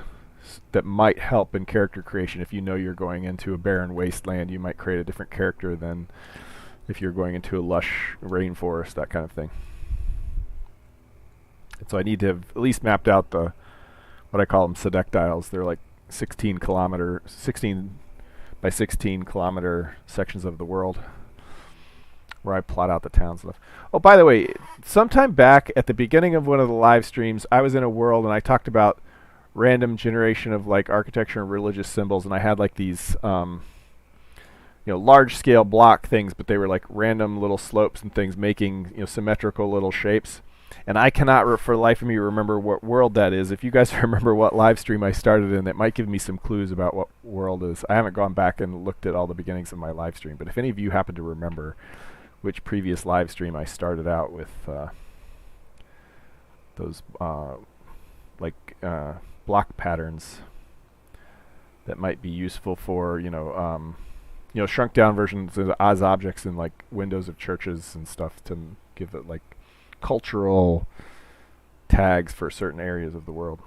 that might help in character creation. If you're going into a barren wasteland, you might create a different character than if you're going into a lush rainforest, that kind of thing. And so I need to have at least mapped out what I call them sedectiles. They're like 16 by 16 kilometer sections of the world where I plot out the towns and stuff. Oh, by the way, sometime back at the beginning of one of the live streams, I was in a world and I talked about random generation of like architecture and religious symbols, and I had like these large scale block things, but they were like random little slopes and things making symmetrical little shapes. And I cannot for the life of me remember what world that is. If you guys remember what live stream I started in, that might give me some clues about what world is. I haven't gone back and looked at all the beginnings of my live stream, but if any of you happen to remember which previous live stream I started out with those block patterns that might be useful for shrunk down versions of Oz objects in like windows of churches and stuff to give it like cultural tags for certain areas of the world.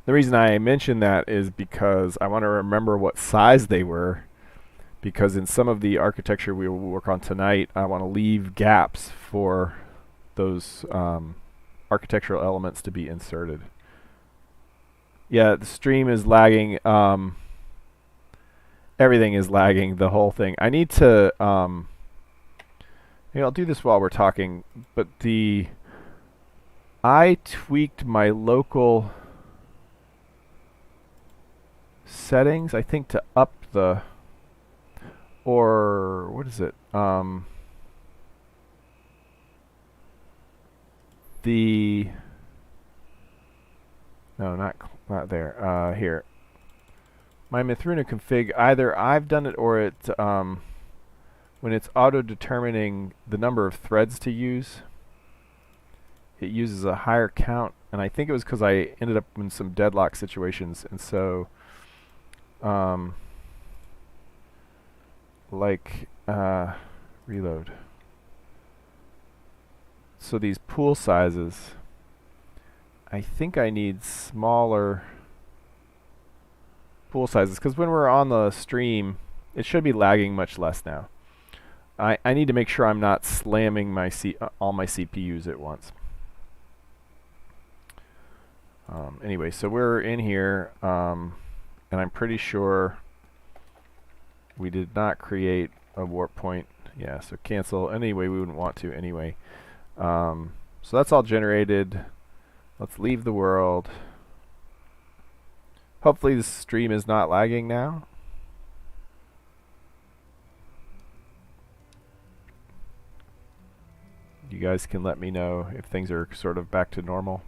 The reason I mention that is because I want to remember what size they were, because in some of the architecture we will work on tonight, I want to leave gaps for those architectural elements to be inserted. Yeah, the stream is lagging. Everything is lagging, the whole thing. I need to I'll do this while we're talking, but I tweaked my local settings, I think, to up the, or what is it? No, not there. Here. My Mythruna config, either I've done it or it when it's auto-determining the number of threads to use, it uses a higher count, and I think it was because I ended up in some deadlock situations, and so reload. So these pool sizes, I think I need smaller pool sizes, because when we're on the stream, it should be lagging much less now. I need to make sure I'm not slamming my all my CPUs at once. Anyway, so we're in here, and I'm pretty sure we did not create a warp point. Yeah, so cancel. Anyway, we wouldn't want to anyway. So that's all generated. Let's leave the world. Hopefully this stream is not lagging now. You guys can let me know if things are sort of back to normal.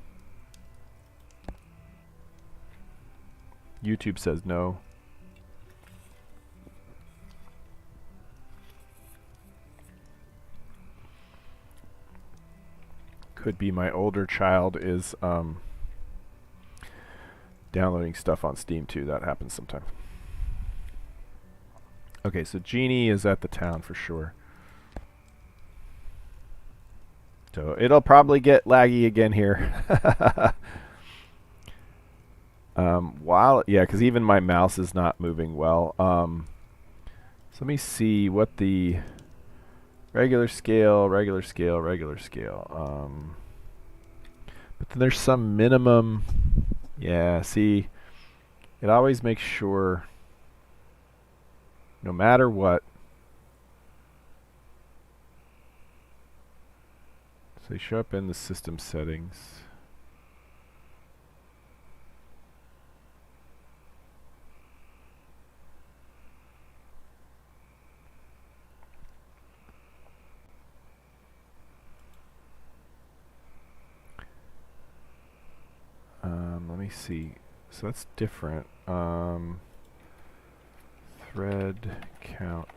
YouTube says no. Could be my older child is downloading stuff on Steam too. That happens sometimes. Okay, so Genie is at the town for sure. So it'll probably get laggy again here. Yeah, because even my mouse is not moving well. So let me see what the regular scale. But then there's some minimum. Yeah, see, it always makes sure, no matter what. So they show up in the system settings. Let me see. So that's different. Thread count.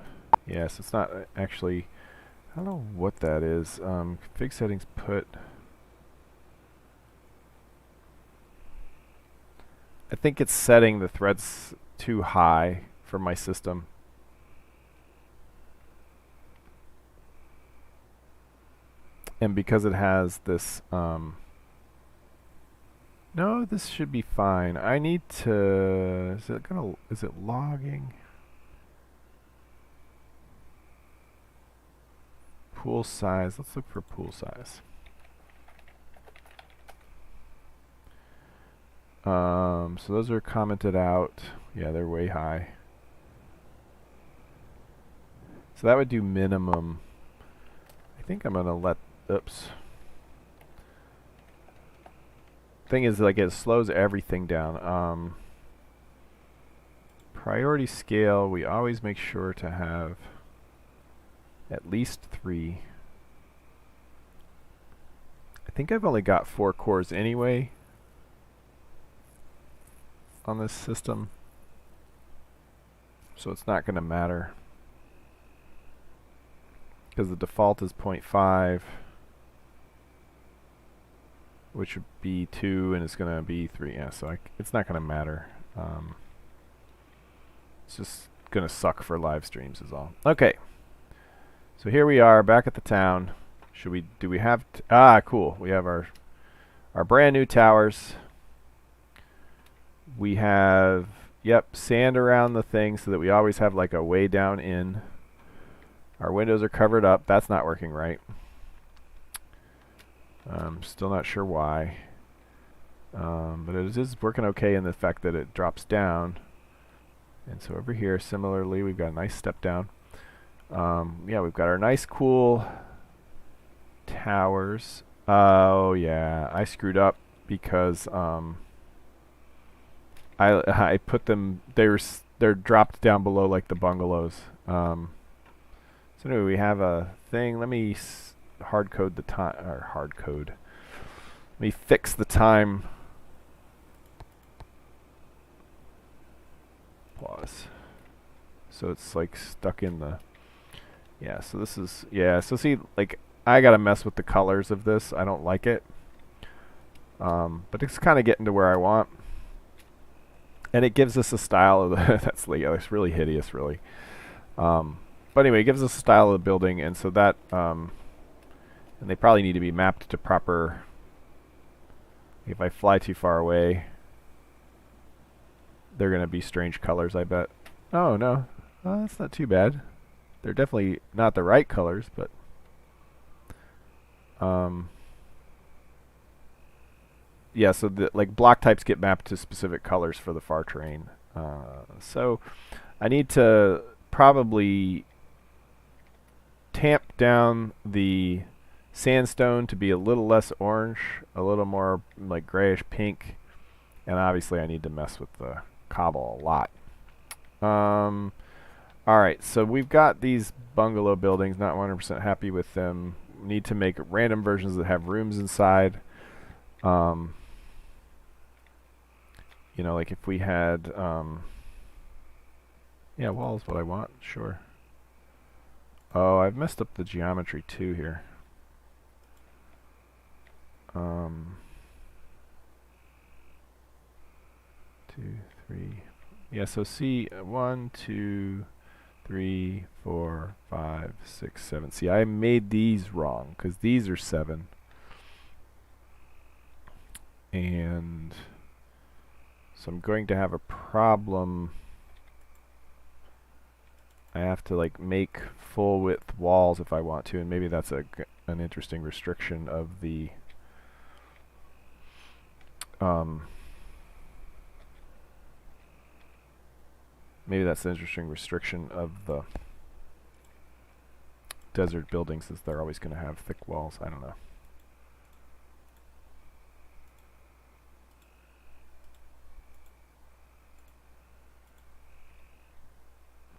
Yeah, so it's not actually. I don't know what that is. Config settings put. I think it's setting the threads too high for my system. And because it has this, no, this should be fine. I need to, is it logging? Pool size, let's look for pool size. So those are commented out. Yeah, they're way high. So that would do minimum. I think I'm gonna let, oops. Thing is, like, it slows everything down. Priority scale, we always make sure to have at least 3. I think I've only got 4 cores anyway on this system, so it's not going to matter because the default is 0.5, which would be 2, and it's going to be 3. Yeah, so it's not going to matter. It's just going to suck for live streams is all. Okay. So here we are back at the town. Do we have cool. We have our brand new towers. We have sand around the thing so that we always have like a way down in. Our windows are covered up. That's not working right. Still not sure why. But it is working okay in the fact that it drops down. And so over here similarly we've got a nice step down. Yeah, we've got our nice cool towers. Oh yeah, I screwed up because I put them, they're dropped down below like the bungalows. So anyway, we have a thing. Let me hard code the time, or hard code. Let me fix the time. Pause. So it's like stuck in the. Yeah, so this is, yeah, so see, like, I gotta mess with the colors of this. I don't like it. But it's kind of getting to where I want. And it gives us a style of the, that's like, it's really hideous, really. But anyway, it gives us a style of the building, and so that, and they probably need to be mapped to proper, if I fly too far away, they're going to be strange colors, I bet. Oh, no. Oh, that's not too bad. They're definitely not the right colors, but... yeah, so like block types get mapped to specific colors for the far terrain. So I need to probably tamp down the sandstone to be a little less orange, a little more like grayish pink, and obviously I need to mess with the cobble a lot. Alright, so we've got these bungalow buildings, not 100% happy with them. We need to make random versions that have rooms inside. You know, like if we had, yeah, wall is what I want, sure. Oh, I've messed up the geometry too here. 2, 3. Yeah, so see, 1, 2, 3, 4, 5, 6, 7. See, I made these wrong because these are 7. And so I'm going to have a problem. I have to like make full width walls if I want to, and maybe that's an interesting restriction of the maybe that's an interesting restriction of the desert buildings, is they're always going to have thick walls. I don't know.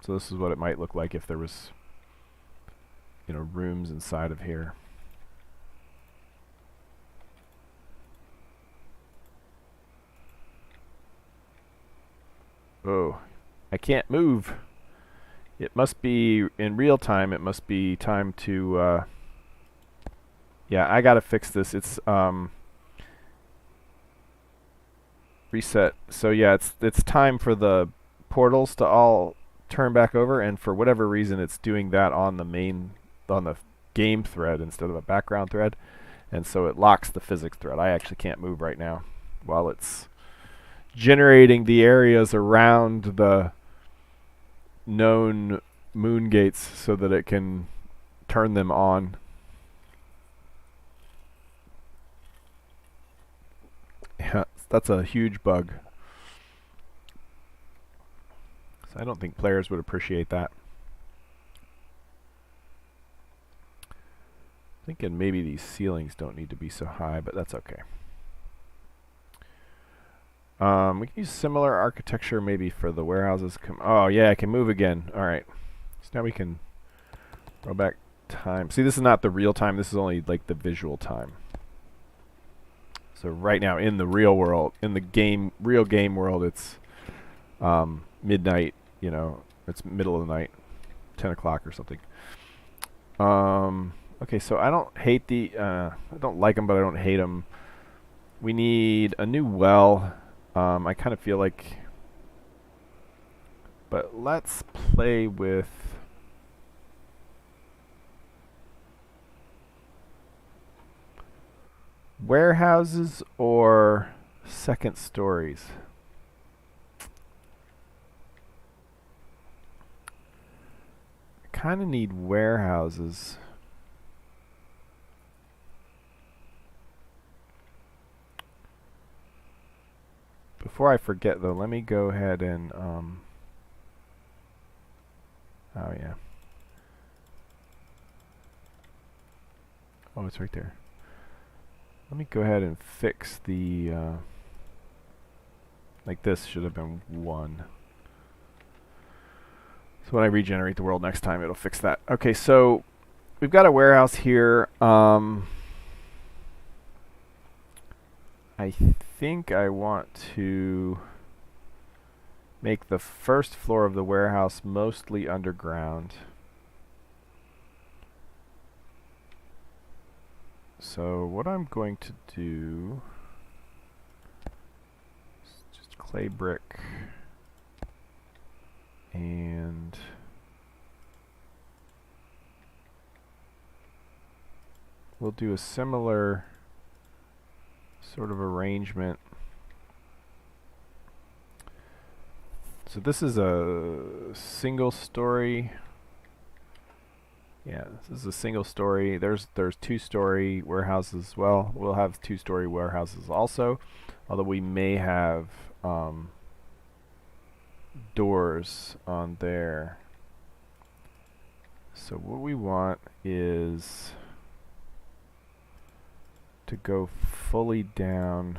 So this is what it might look like if there was, you know, rooms inside of here. Oh, I can't move. It must be in real time. It must be time to, yeah, I gotta fix this. It's, reset. So yeah, it's time for the portals to all turn back over, and for whatever reason it's doing that on the game thread instead of a background thread, and so it locks the physics thread. I actually can't move right now while it's generating the areas around the known moon gates so that it can turn them on. Yeah, that's a huge bug. I don't think players would appreciate that. Thinking maybe these ceilings don't need to be so high, but that's okay. We can use similar architecture maybe for the warehouses. Oh yeah, I can move again. Alright. So now we can roll back time. See, this is not the real time. This is only like the visual time. So right now in the real world, in the real game world, it's midnight. You know, it's middle of the night, 10 o'clock or something. Okay, so I don't hate the, I don't like them, but I don't hate them. We need a new well. I kind of feel like, but let's play with warehouses or second stories. Kind of need warehouses. Before I forget though, let me go ahead and oh yeah. Oh, it's right there. Let me go ahead and fix the like this should have been 1. So when I regenerate the world next time, it'll fix that. Okay, so we've got a warehouse here. I think I want to make the first floor of the warehouse mostly underground. So what I'm going to do is just clay brick. And we'll do a similar sort of arrangement So this is a single story. Yeah, this is a single story. There's 2-story warehouses as well. We'll have 2-story warehouses also, although we may have doors on there. So what we want is to go fully down,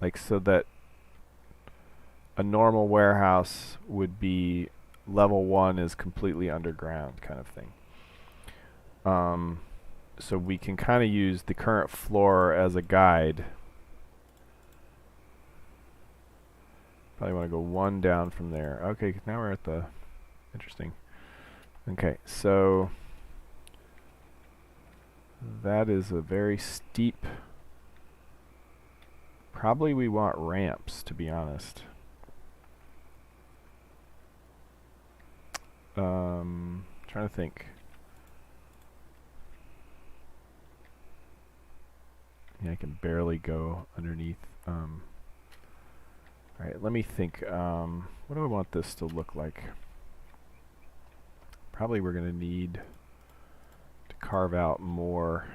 like so that a normal warehouse would be level 1 is completely underground kind of thing. So we can kind of use the current floor as a guide. Probably want to go 1 down from there. Okay, now we're at the interesting. Okay, so that is a very steep. Probably we want ramps, to be honest. Trying to think. Yeah, I can barely go underneath. Alright, let me think. What do I want this to look like? Probably we're going to need to carve out more.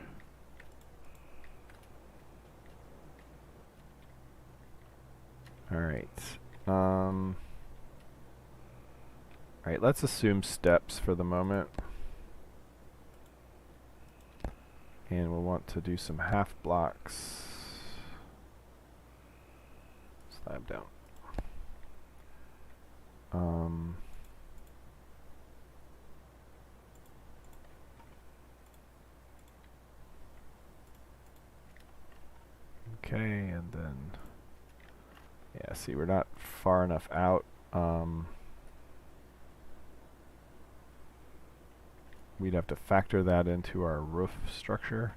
Alright. Alright, let's assume steps for the moment. And we'll want to do some half blocks. Slab down. Okay, and then yeah, see, we're not far enough out. We'd have to factor that into our roof structure.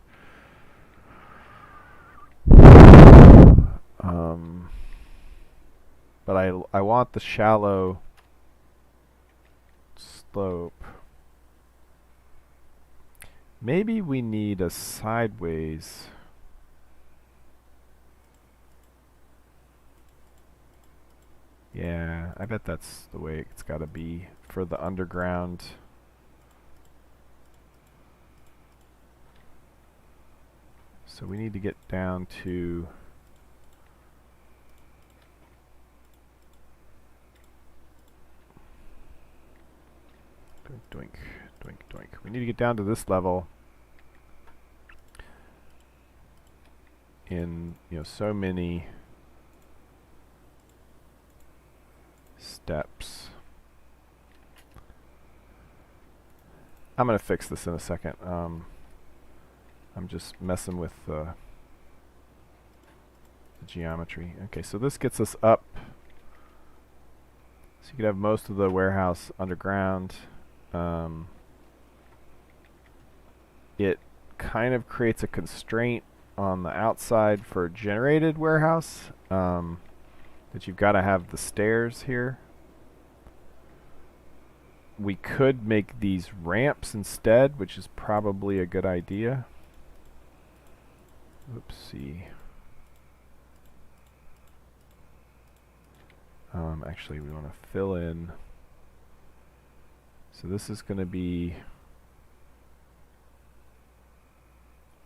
But I want the shallow slope. Maybe we need a sideways. Yeah, I bet that's the way it's got to be for the underground. So we need to get down to doink, doink, doink. We need to get down to this level in, so many steps. I'm going to fix this in a second. I'm just messing with the geometry. Okay, so this gets us up. So you could have most of the warehouse underground. It kind of creates a constraint on the outside for a generated warehouse, that you've got to have the stairs here. We could make these ramps instead, which is probably a good idea. Oopsie. Actually, we want to fill in. So this is going to be.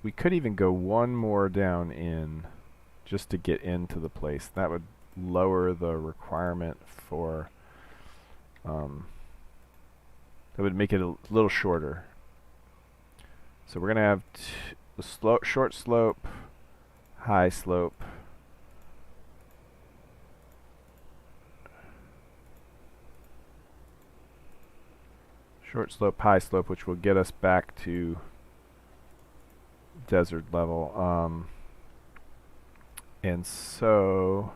We could even go 1 more down in just to get into the place. That would lower the requirement for. That would make it a little shorter. So we're going to have the short slope, high slope. Short slope, high slope, which will get us back to desert level. And so,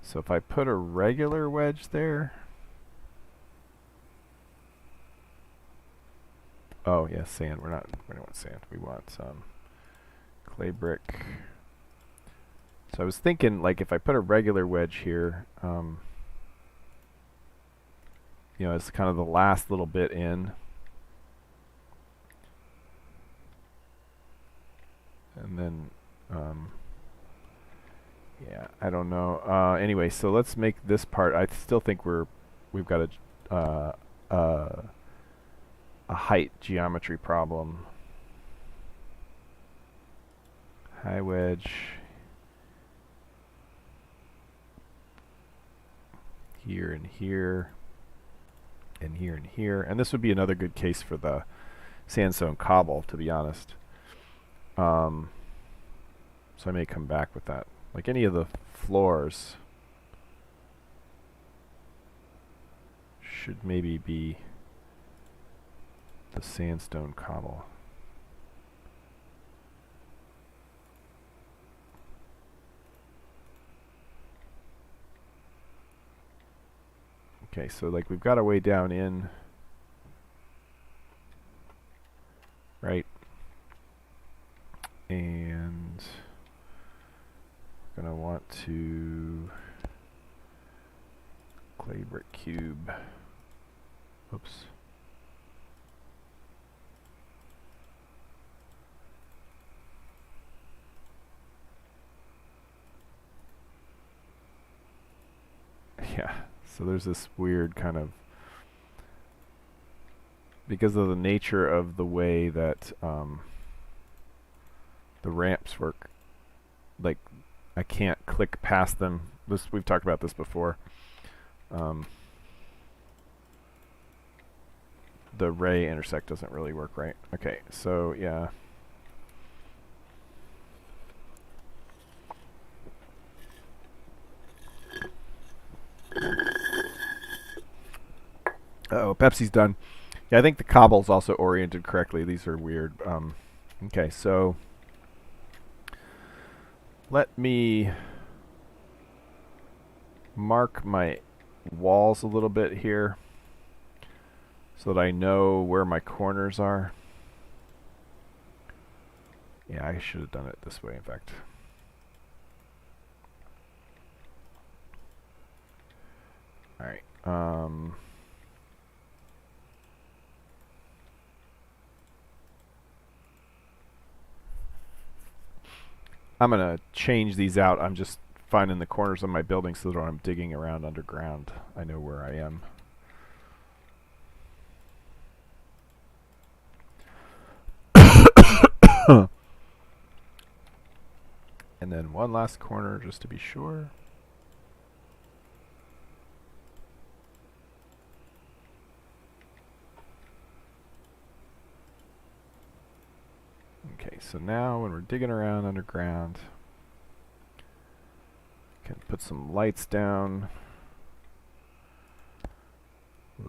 so if I put a regular wedge there. Oh yeah, sand. We don't want sand. We want some clay brick. So I was thinking, like, if I put a regular wedge here, you know, it's kind of the last little bit in. And then, yeah, I don't know. Anyway, so let's make this part. I still think we've got a height geometry problem. High wedge here and here and here and here, and this would be another good case for the sandstone cobble, to be honest. So I may come back with that. Like any of the floors should maybe be the sandstone cobble. Okay, so like we've got a way down in, right? And we're gonna want to clay brick cube. Oops. Yeah, so there's this weird kind of, because of the nature of the way that the ramps work, like I can't click past them. We've talked about this before. The ray intersect doesn't really work right. Okay, so yeah. Uh-oh, Pepsi's done. Yeah, I think the cobble's also oriented correctly. These are weird. Okay, so let me mark my walls a little bit here so that I know where my corners are. Yeah, I should have done it this way, in fact. All right. I'm going to change these out. I'm just finding the corners of my building so that when I'm digging around underground, I know where I am. And then one last corner just to be sure. Okay, so now when we're digging around underground, can put some lights down.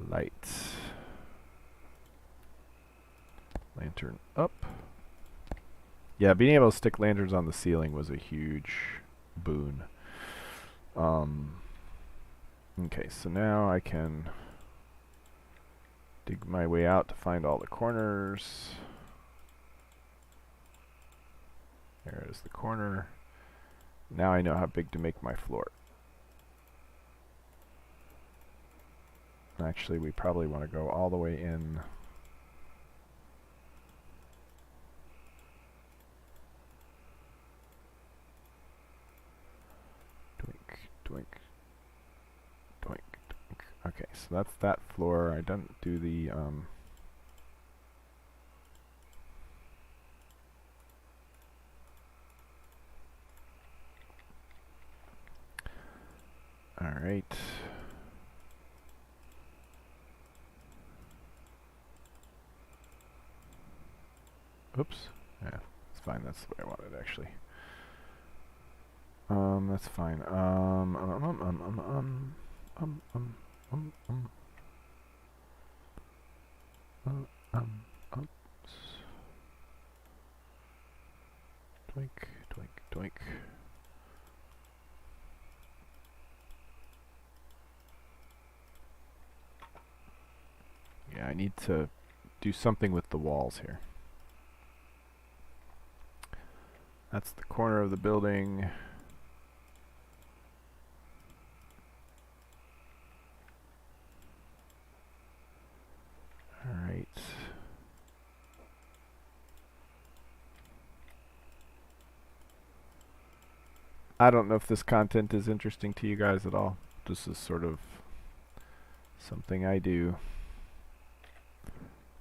Lights. Lantern up. Yeah, being able to stick lanterns on the ceiling was a huge boon. Okay, so now I can dig my way out to find all the corners. There is the corner. Now I know how big to make my floor. Actually, we probably want to go all the way in. Doink, doink, doink. Okay, so that's that floor. I didn't do the all right. Oops. Yeah, it's fine. That's the way I wanted actually. That's fine. Oops. Doink, doink, doink. Yeah, I need to do something with the walls here. That's the corner of the building. I don't know if this content is interesting to you guys at all. This is sort of something I do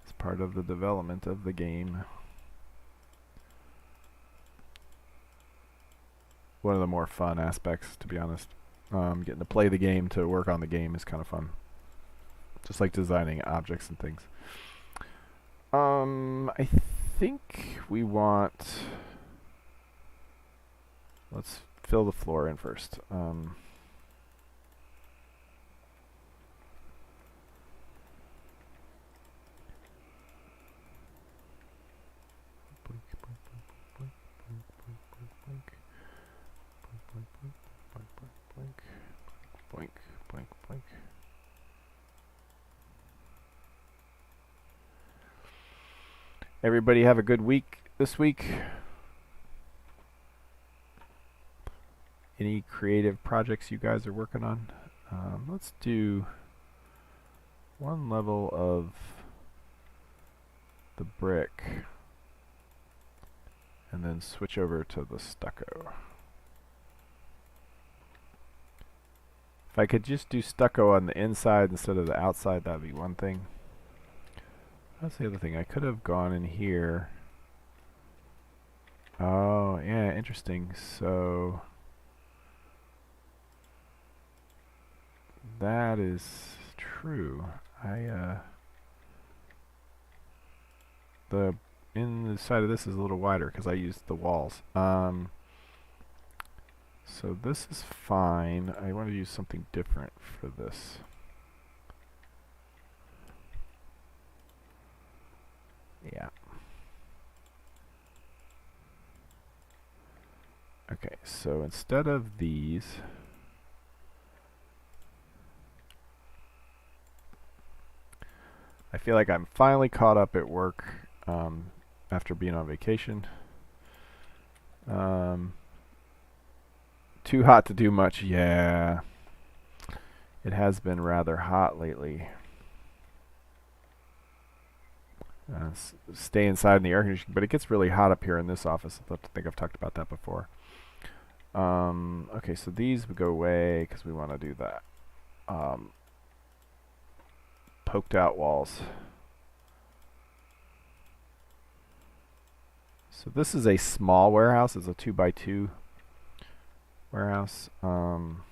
as part of the development of the game. One of the more fun aspects, to be honest. Getting to play the game, to work on the game is kind of fun. Just like designing objects and things. I think we want... Let's fill the floor in first. Boink, boink, boink. Everybody have a good week this week. Any creative projects you guys are working on? Let's do one level of the brick and then switch over to the stucco. If I could just do stucco on the inside instead of the outside, that would be one thing. That's the other thing. I could have gone in here. Oh, yeah, interesting. So that is true. The inside of this is a little wider because I used the walls. So this is fine. I want to use something different for this. Yeah. Okay, so instead of these, I feel like I'm finally caught up at work after being on vacation. Too hot to do much, yeah. It has been rather hot lately. Stay inside in the air conditioning, but it gets really hot up here in this office. I think I've talked about that before. Okay, so these would go away because we want to do that. Poked out walls. So this is a small warehouse. It's a 2x2 warehouse. Boink,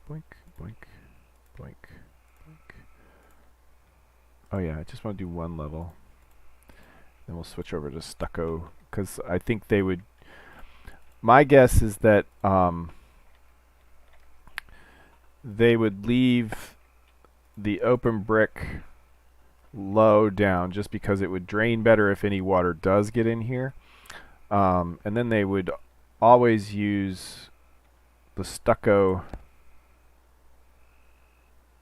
boink, boink, boink. Oh yeah, I just want to do one level. Then we'll switch over to stucco because I think they would... My guess is that they would leave the open brick low down just because it would drain better if any water does get in here. And then they would always use the stucco.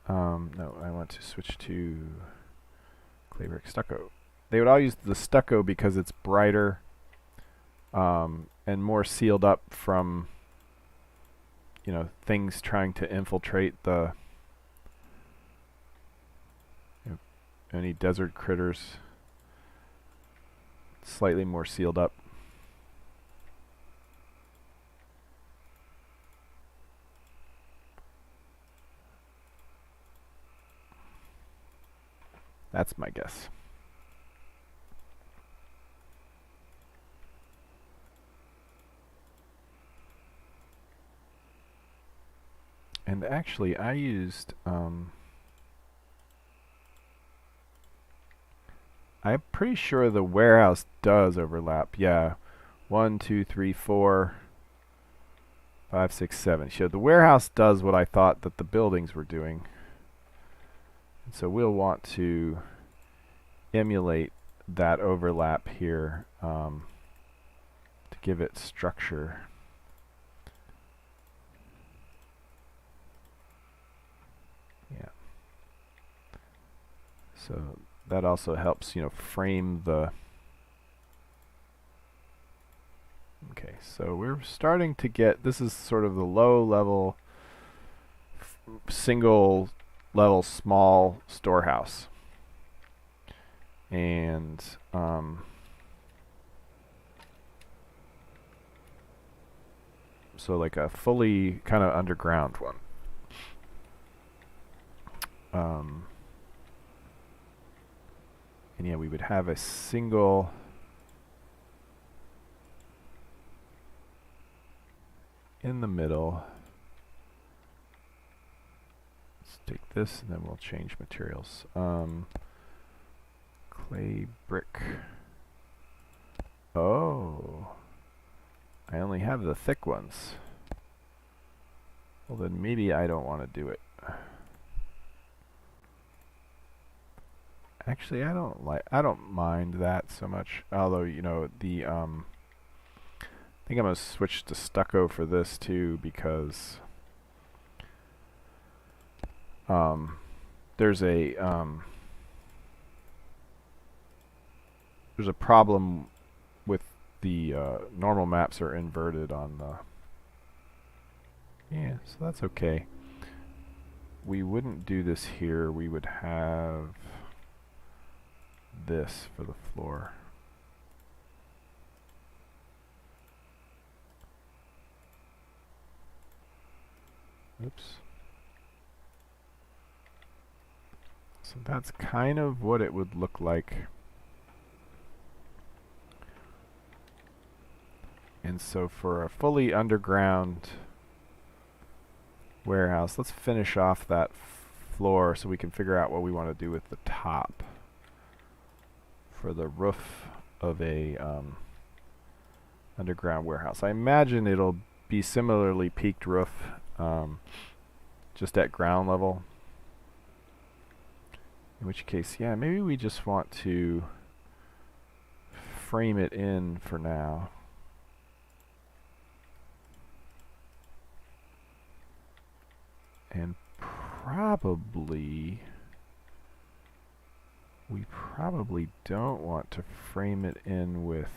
No, I want to switch to clay brick stucco. They would all use the stucco because it's brighter and more sealed up from, you know, things trying to infiltrate the, you know, any desert critters. Slightly more sealed up. That's my guess. And actually, I used... I'm pretty sure the warehouse does overlap. Yeah. 1, 2, 3, 4, 5, 6, 7. So the warehouse does what I thought that the buildings were doing. And so we'll want to emulate that overlap here to give it structure. Yeah. So that also helps, you know, frame the... Okay, so we're starting to get... This is sort of the low level, single level, small storehouse. And So like a fully kind of underground one. And yeah, we would have a single in the middle. Let's take this and then we'll change materials. Clay brick. Oh, I only have the thick ones. Well, then maybe I don't want to do it. Actually, I don't mind that so much. Although, you know, the I think I'm gonna switch to stucco for this too, because there's a problem with the normal maps are inverted on the. Yeah, so that's okay. We wouldn't do this here. We would have this for the floor. Oops. So that's kind of what it would look like. And so for a fully underground warehouse, let's finish off that floor so we can figure out what we want to do with the top for the roof of a underground warehouse. I imagine it'll be similarly peaked roof, just at ground level. In which case, yeah, maybe we just want to frame it in for now. And we probably don't want to frame it in with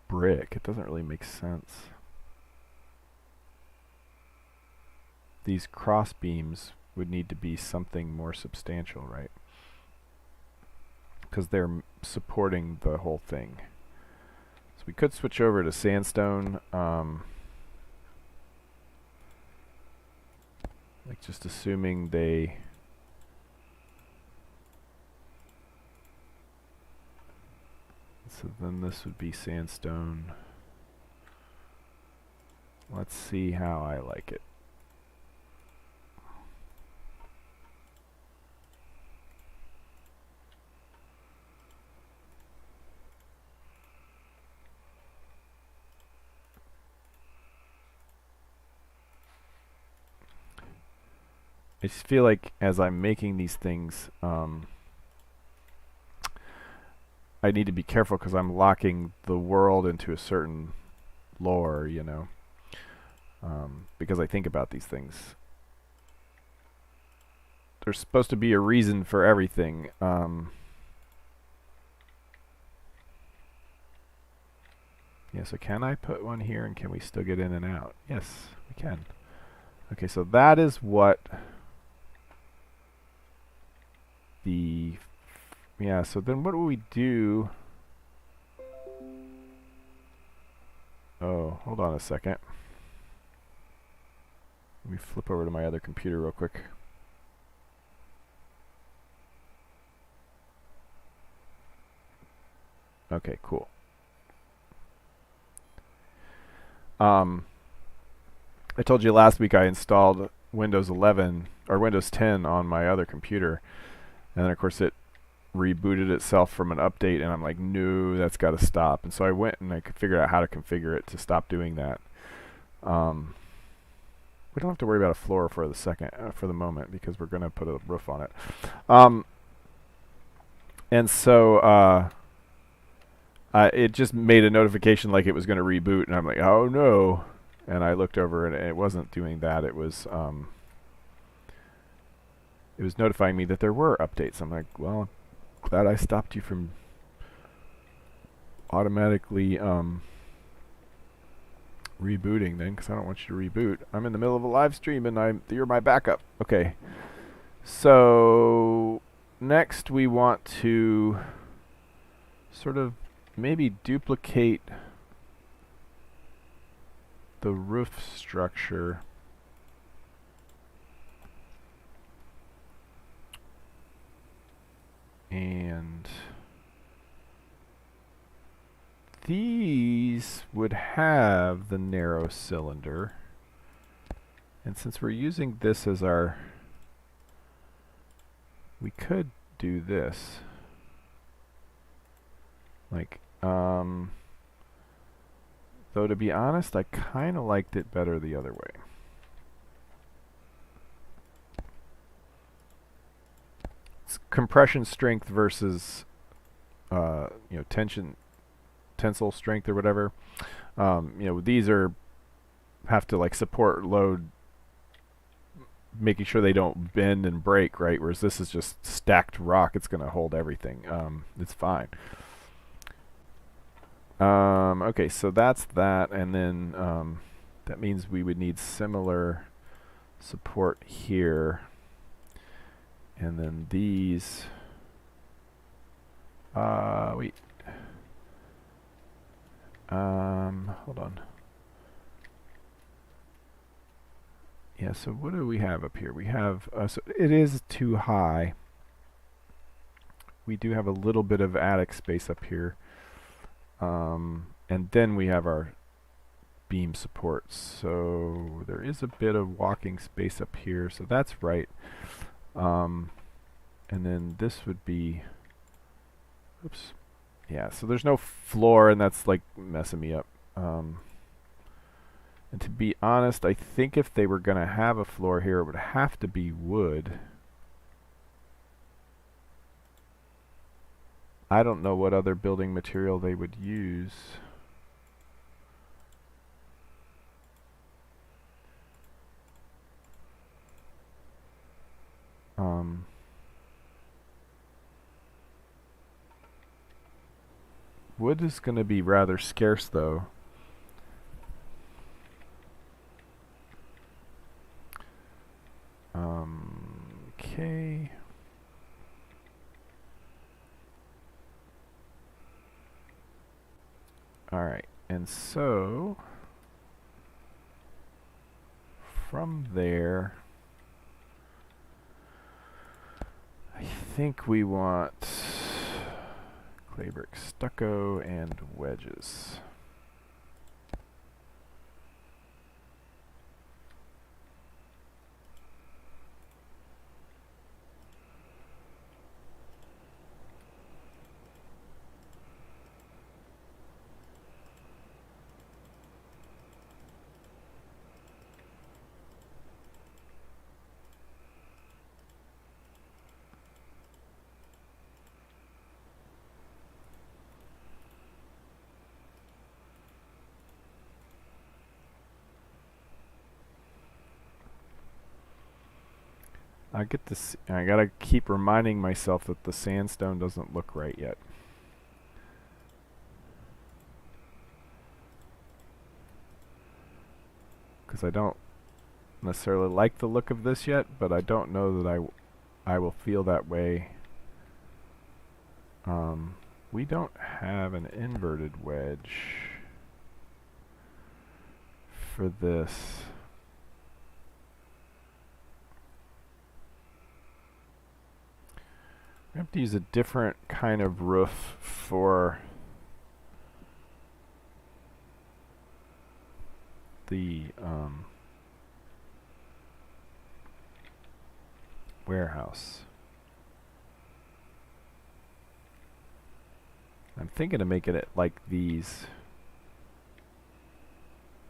brick. It doesn't really make sense. These cross beams would need to be something more substantial, right? Because they're supporting the whole thing. So we could switch over to sandstone, like just assuming they so then this would be sandstone. Let's see how I like it. I just feel like as I'm making these things, I need to be careful because I'm locking the world into a certain lore, you know, because I think about these things. There's supposed to be a reason for everything. Yeah, so can I put one here and can we still get in and out? Yes, we can. Okay, so that is what the... Yeah, so then what do we do? Oh, hold on a second. Let me flip over to my other computer real quick. Okay, cool. I told you last week I installed Windows 11 or Windows 10 on my other computer, and then of course it rebooted itself from an update, and I'm like, no, that's got to stop. And so I went and I figured out how to configure it to stop doing that. We don't have to worry about a floor for the moment, because we're going to put a roof on it. And so it just made a notification like it was going to reboot, and I'm like, oh no. And I looked over and it wasn't doing that. It was notifying me that there were updates. I'm like, well, I'm glad I stopped you from automatically rebooting then, because I don't want you to reboot. I'm in the middle of a live stream and you're my backup. Okay. So next we want to sort of maybe duplicate the roof structure. And these would have the narrow cylinder. And since we're using this as our, we could do this. Like, though to be honest, I kind of liked it better the other way. It's compression strength versus, tensile strength or whatever. These have to like support load, making sure they don't bend and break, right? Whereas this is just stacked rock. It's going to hold everything. It's fine. Okay, so that's that, and then that means we would need similar support here, and then these. Wait. Hold on. Yeah, so what do we have up here? We have, so it is too high. We do have a little bit of attic space up here. And then we have our beam supports. So there is a bit of walking space up here, so that's right. And then this would be, oops. Yeah, so there's no floor, and that's like messing me up. And to be honest, I think if they were going to have a floor here, it would have to be wood. I don't know what other building material they would use. Wood is going to be rather scarce, though. Okay. Alright, and so from there, I think we want clay brick stucco and wedges. I get this. I gotta keep reminding myself that the sandstone doesn't look right yet. Because I don't necessarily like the look of this yet, but I don't know that I will feel that way. We don't have an inverted wedge for this. We have to use a different kind of roof for the warehouse. I'm thinking of making it like these,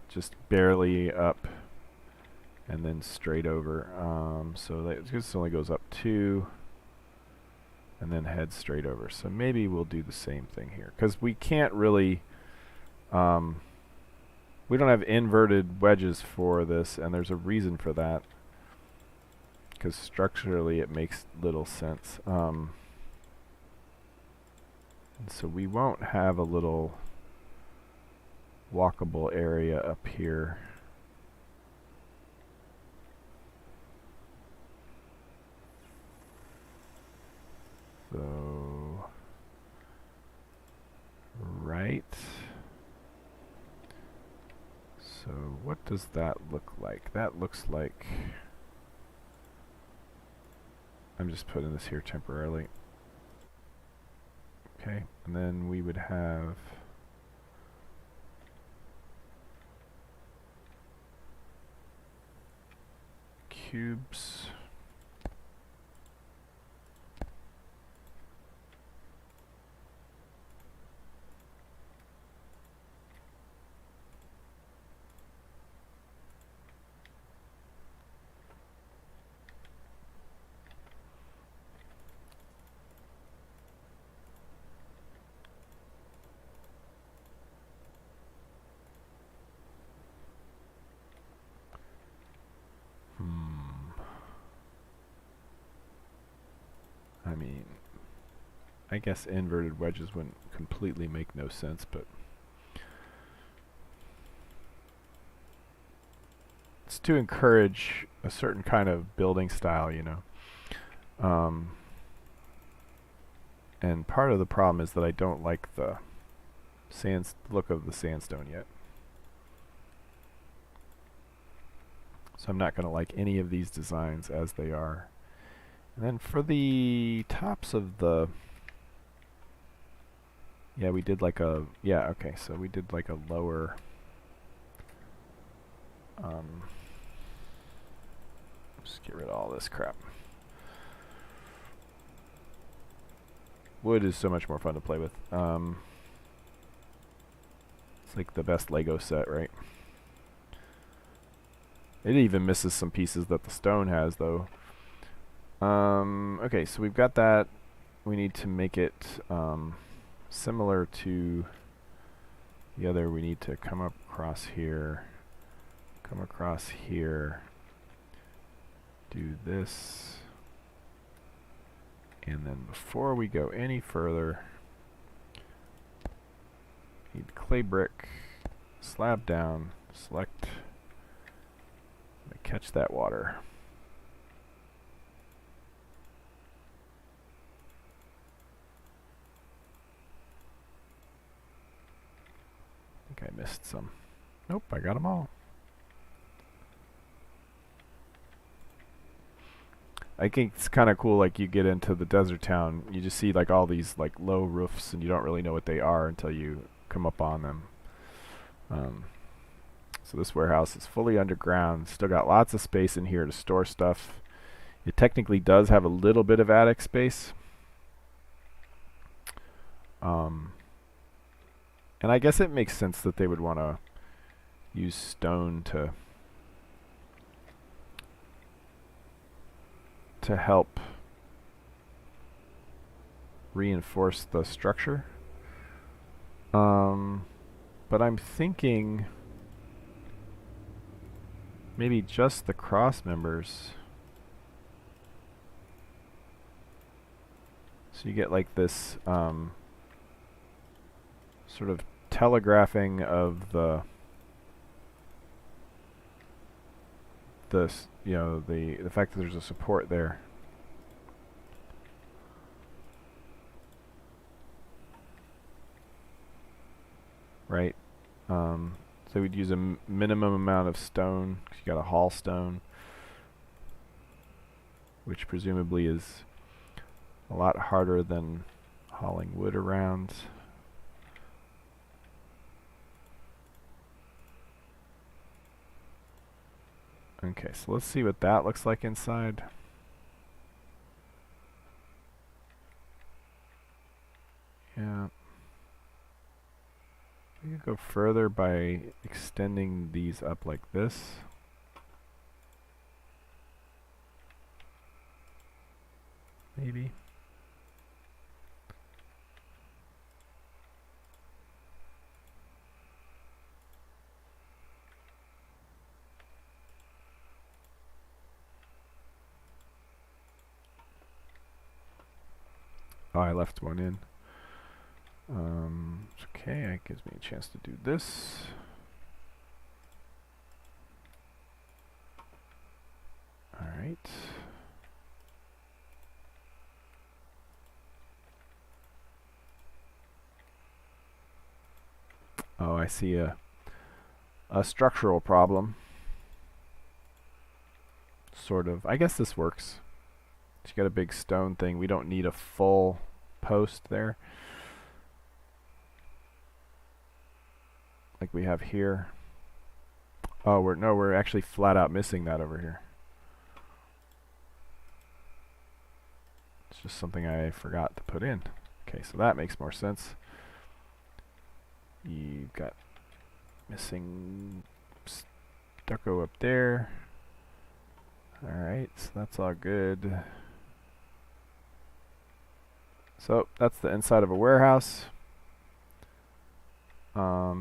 just barely up and then straight over. So that this only goes up 2 and then heads straight over. So maybe we'll do the same thing here, because we can't really, we don't have inverted wedges for this, and there's a reason for that, because structurally it makes little sense. And so we won't have a little walkable area up here. So what does that look like? That looks like... I'm just putting this here temporarily. Okay, and then we would have... cubes. I mean, I guess inverted wedges wouldn't completely make no sense, but it's to encourage a certain kind of building style, you know. And part of the problem is that I don't like the look of the sandstone yet. So I'm not going to like any of these designs as they are. And then for the tops of the... Yeah, we did like a... Yeah, okay, so we did like a lower... just get rid of all this crap. Wood is so much more fun to play with. It's like the best Lego set, right? It even misses some pieces that the stone has, though. Okay, so we've got that. We need to make it similar to the other. We need to come across here, come across here, do this, and then before we go any further, need clay brick, slab down, select, catch that water. I think I missed some. Nope, I got them all. I think it's kind of cool, like you get into the desert town, you just see like all these like low roofs and you don't really know what they are until you come up on them. So this warehouse is fully underground, still got lots of space in here to store stuff. It technically does have a little bit of attic space. And I guess it makes sense that they would want to use stone to help reinforce the structure. But I'm thinking maybe just the cross members. So you get like this sort of telegraphing of the you know, the fact that there's a support there. Right? So we'd use a minimum amount of stone, 'cause you got a haul stone, which presumably is a lot harder than hauling wood around. Okay, so let's see what that looks like inside. Yeah. We could go further by extending these up like this. Maybe. Oh, I left one in. Okay, that gives me a chance to do this. All right. Oh, I see a a structural problem. Sort of. I guess this works. You got a big stone thing. We don't need a full post there, like we have here. Oh, we're actually flat out missing that over here. It's just something I forgot to put in. Okay, so that makes more sense. You've got missing stucco up there. Alright, so that's all good. So that's the inside of a warehouse.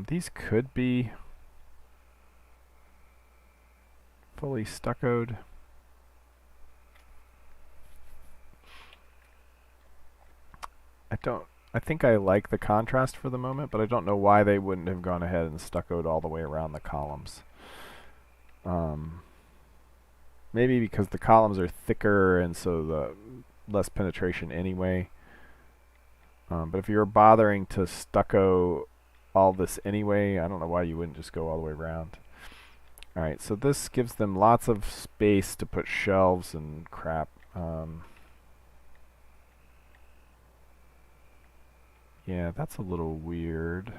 These could be fully stuccoed. I think I like the contrast for the moment, but I don't know why they wouldn't have gone ahead and stuccoed all the way around the columns. Maybe because the columns are thicker and so the less penetration anyway. But if you're bothering to stucco all this anyway, I don't know why you wouldn't just go all the way around. Alright, so this gives them lots of space to put shelves and crap. Yeah, that's a little weird.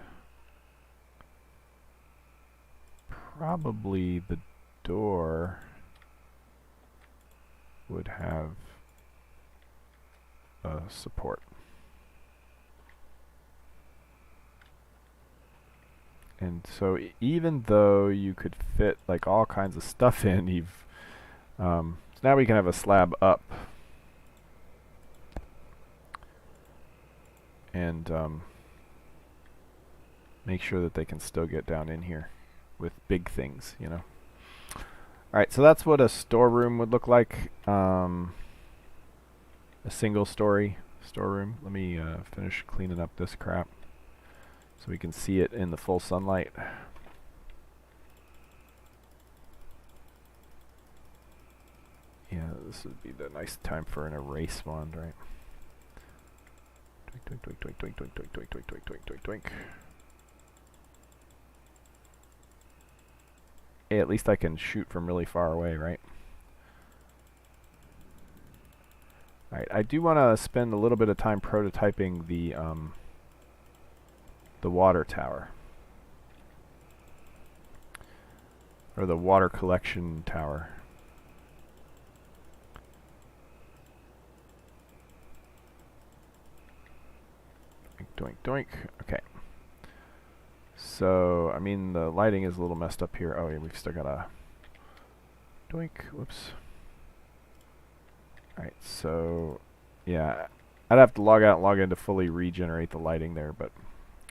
Probably the door would have support. And so even though you could fit like all kinds of stuff in, you've so now we can have a slab up and make sure that they can still get down in here with big things, you know. Alright, so that's what a storeroom would look like. A single story storeroom. Let me finish cleaning up this crap so we can see it in the full sunlight. Yeah, this would be the nice time for an erase wand, right? Twink, twink, twink, twink, twink, twink, twink, twink, twink, twink, twink, twink. Hey, at least I can shoot from really far away, right? Alright, I do want to spend a little bit of time prototyping the water tower. Or the water collection tower. Doink, doink. Okay. So, I mean, the lighting is a little messed up here. Oh, yeah, we've still got a... Doink. Whoops. Alright, so... Yeah, I'd have to log out and log in to fully regenerate the lighting there, but...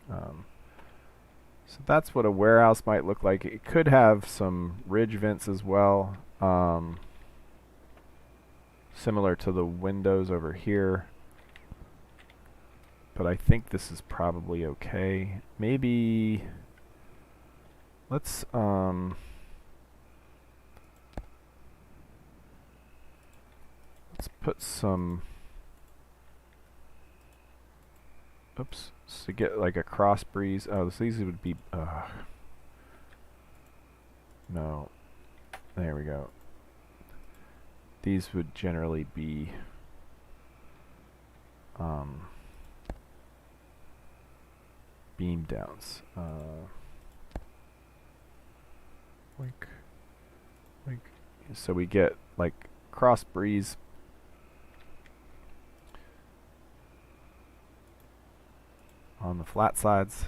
so that's what a warehouse might look like. It could have some ridge vents as well. Similar to the windows over here. But I think this is probably okay. Maybe let's put some oops, to get like a cross breeze. Oh, so these would be no. There we go. These would generally be beam downs. Wink, wink. So we get like cross breeze. On the flat sides,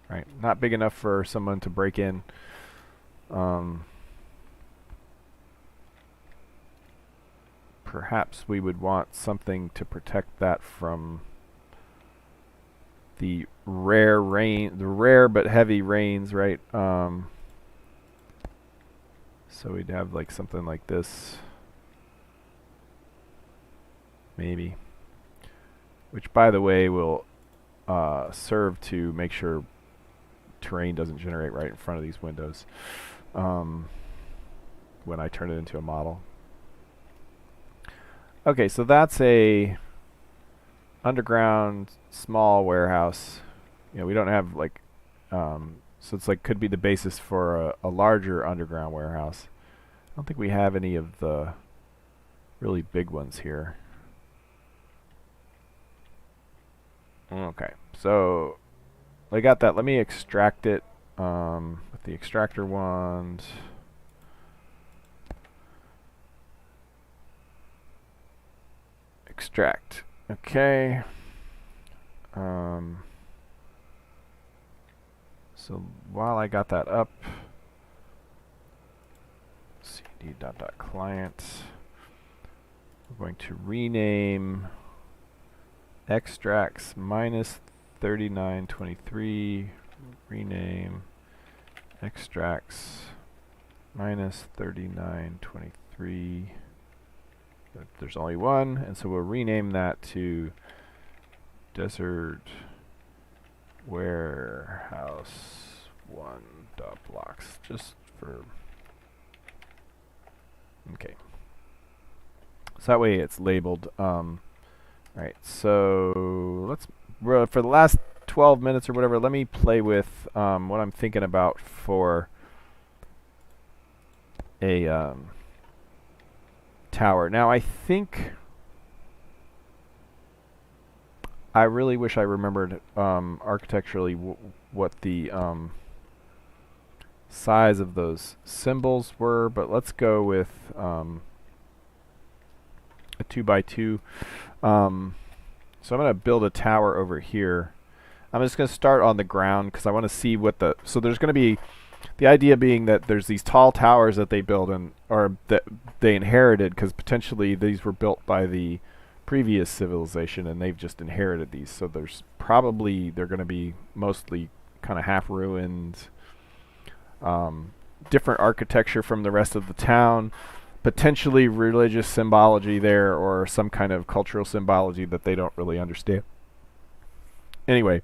right? Not big enough for someone to break in. Perhaps we would want something to protect that from the rare but heavy rains, right? So we'd have like something like this, maybe. Which, by the way, will serve to make sure terrain doesn't generate right in front of these windows when I turn it into a model. Okay, so that's a underground small warehouse. You know, we don't have like So it's like could be the basis for a larger underground warehouse. I don't think we have any of the really big ones here. Okay, so I got that. Let me extract it with the extractor wand. Extract. Okay. So while I got that up, cd.client, we're going to rename extracts minus 3923, rename extracts minus 3923. There's only one, and so we'll rename that to desert warehouse 1.blocks, just for, okay. So that way it's labeled. Alright, so let's, for the last 12 minutes or whatever, let me play with what I'm thinking about for a tower. Now I think I really wish I remembered architecturally what the size of those symbols were, but let's go with a 2x2. So I'm going to build a tower over here. I'm just going to start on the ground because I want to see what the, so there's going to be, the idea being that there's these tall towers that they build and, or that they inherited, because potentially these were built by the previous civilization and they've just inherited these. So there's probably, they're going to be mostly kind of half ruined, different architecture from the rest of the town, potentially religious symbology there or some kind of cultural symbology that they don't really understand. Anyway,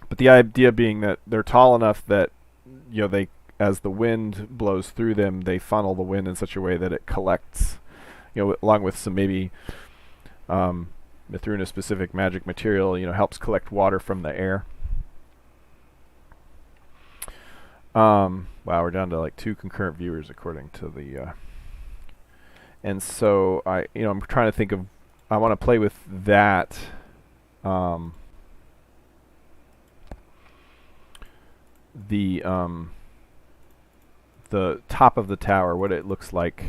but the idea being that they're tall enough that, you know, they, as the wind blows through them, they funnel the wind in such a way that it collects, you know, along with some maybe Mythruna specific magic material, you know, helps collect water from the air. Wow, we're down to like 2 concurrent viewers according to the and so I, you know, I'm trying to think of, I want to play with that the top of the tower, what it looks like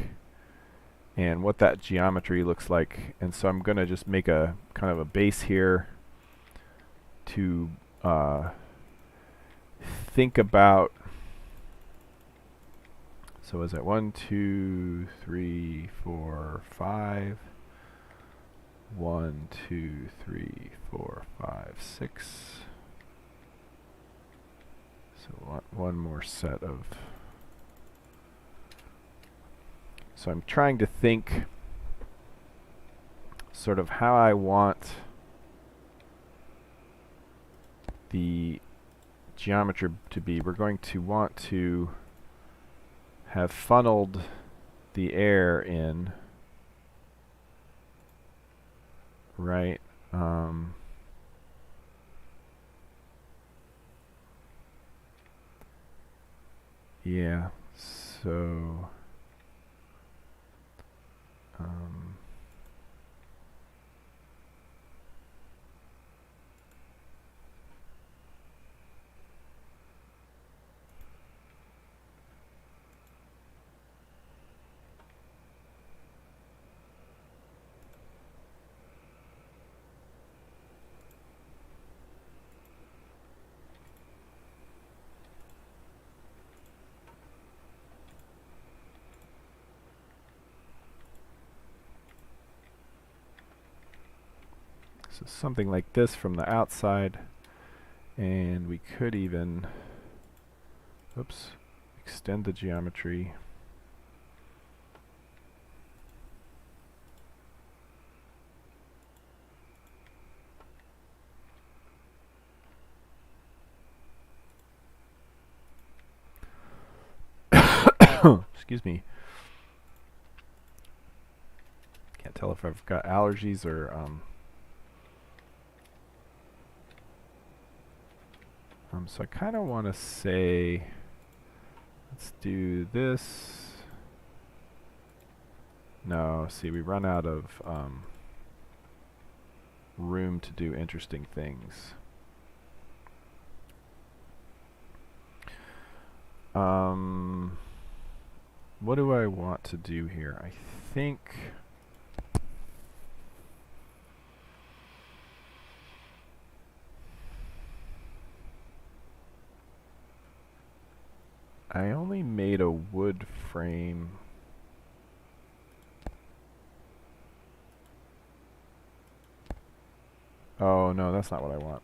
and what that geometry looks like. And so I'm going to just make a kind of a base here to think about. So is that 1, 2, 3, 4, 5? 1, 2, 3, 4, 5, 6. So one more set of. So I'm trying to think sort of how I want the geometry to be. We're going to want to have funneled the air in, right? Yeah, so something like this from the outside, and we could even, oops, extend the geometry. Excuse me. Can't tell if I've got allergies or So I kind of want to say, let's do this. No, see, we run out of room to do interesting things. What do I want to do here? I think I only made a wood frame. Oh no, that's not what I want.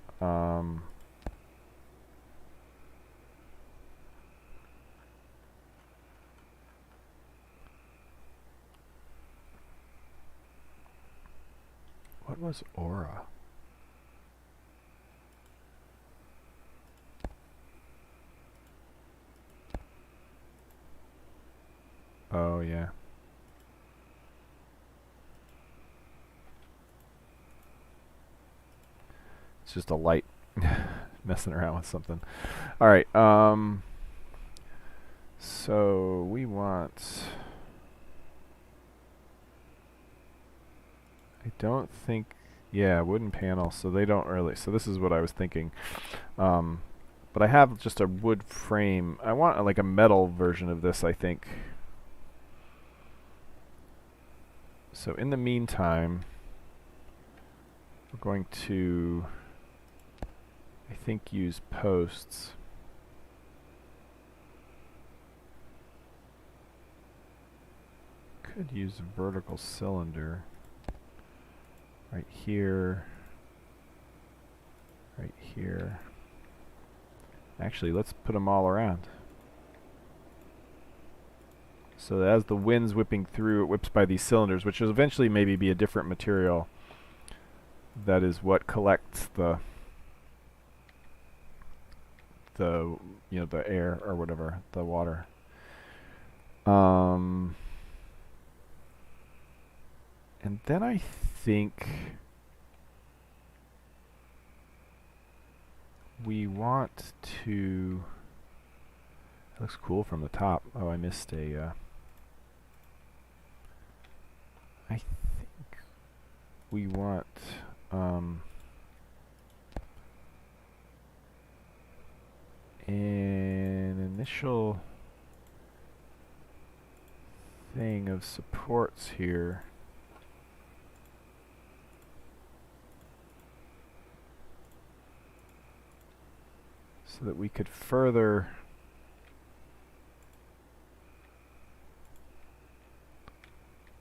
What was aura? Oh yeah. It's just a light messing around with something. All right. So we want. I don't think. Yeah, wooden panels. So they don't really. So this is what I was thinking. But I have just a wood frame. I want like a metal version of this, I think. So in the meantime, we're going to, I think, use posts. Could use a vertical cylinder right here, right here. Actually, let's put them all around. So as the wind's whipping through, it whips by these cylinders, which will eventually maybe be a different material. That is what collects the air or whatever, the water. And then I think we want to. It looks cool from the top. Oh, I missed a. I think we want an initial thing of supports here. So that we could further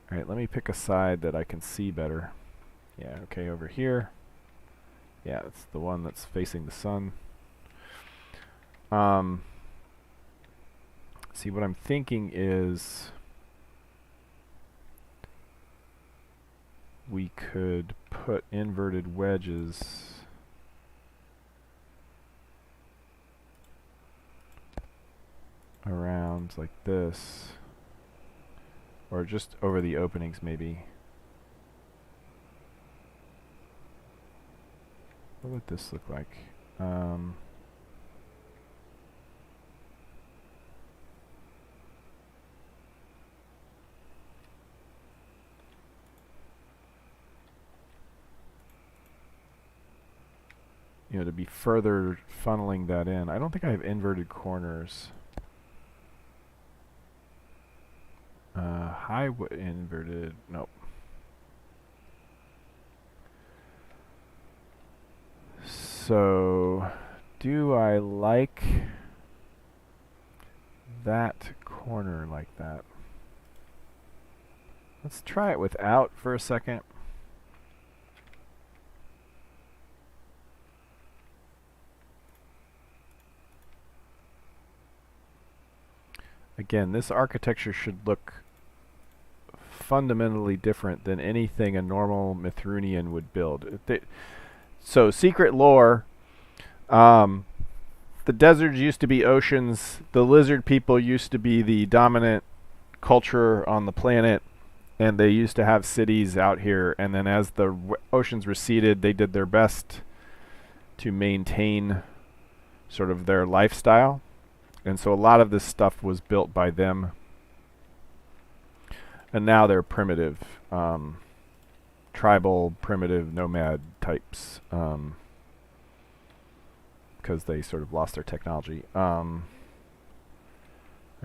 Alright, let me pick a side that I can see better. Yeah, okay, over here. Yeah, it's the one that's facing the sun. See, what I'm thinking is we could put inverted wedges around like this, or just over the openings maybe. What would this look like? You know, to be further funneling that in. I don't think I have inverted corners. High inverted, nope. So, do I like that corner like that? Let's try it without for a second. Again, this architecture should look fundamentally different than anything a normal Mythrunian would build. So, secret lore, the deserts used to be oceans, the lizard people used to be the dominant culture on the planet, and they used to have cities out here, and then as the oceans receded, they did their best to maintain sort of their lifestyle. And so a lot of this stuff was built by them. And now they're primitive, tribal, primitive, nomad types, because they sort of lost their technology.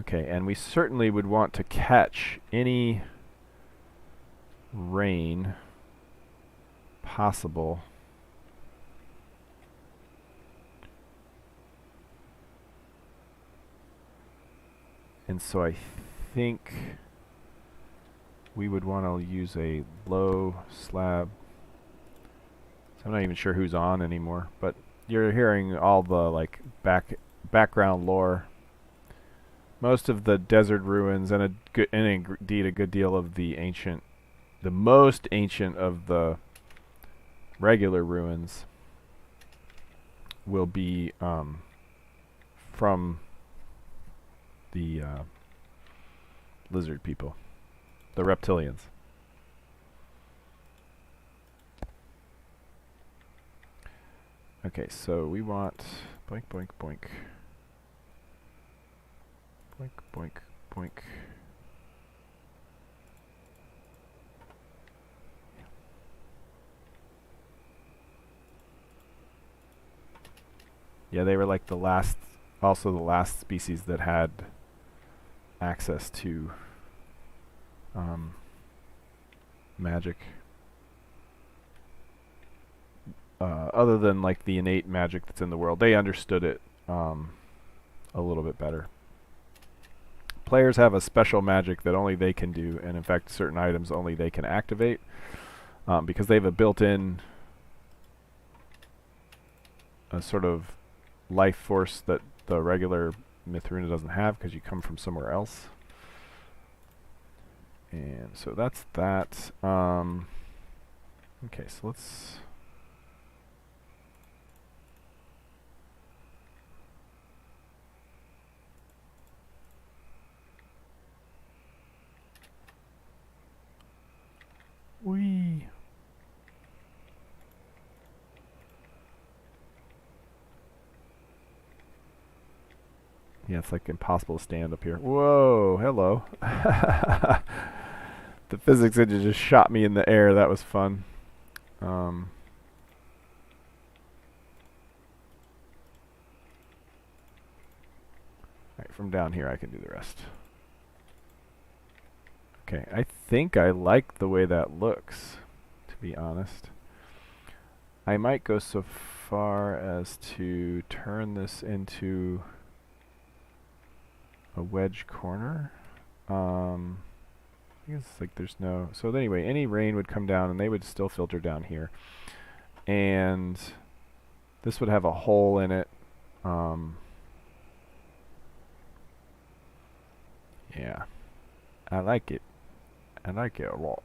Okay, and we certainly would want to catch any rain possible. And so I think we would want to use a low slab. So I'm not even sure who's on anymore, but you're hearing all the like background lore. Most of the desert ruins and indeed a good deal of the most ancient of the regular ruins will be from the lizard people, the reptilians. Okay, so we want boink, boink, boink. Boink, boink, boink. Yeah, they were like the last species that had access to magic. Other than like the innate magic that's in the world, they understood it a little bit better. Players have a special magic that only they can do, and in fact certain items only they can activate, because they have a built-in sort of life force that the regular Mythruna doesn't have, because you come from somewhere else. And so that's that. Okay, so let's... Whee! Yeah, it's like impossible to stand up here. Whoa, hello. The physics engine just shot me in the air. That was fun. Right, from down here I can do the rest. Okay, I think I like the way that looks, to be honest. I might go so far as to turn this into a wedge corner. I guess like there's no... So anyway, any rain would come down and they would still filter down here. And this would have a hole in it. Yeah. I like it. I like it a lot.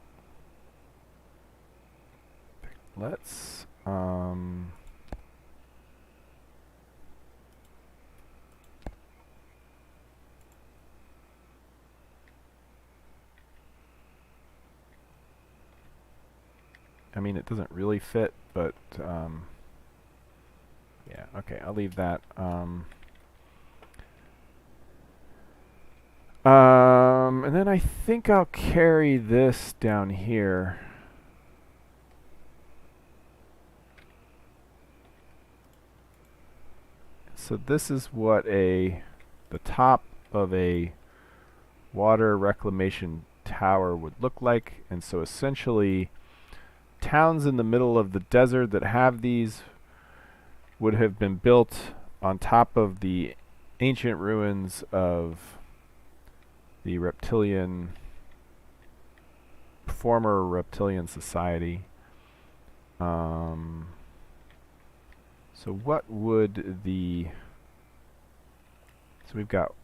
Let's... I mean, it doesn't really fit, but yeah, okay, I'll leave that. And then I think I'll carry this down here. So this is what the top of a water reclamation tower would look like. And so essentially, towns in the middle of the desert that have these would have been built on top of the ancient ruins of the former reptilian society. So what would so we've got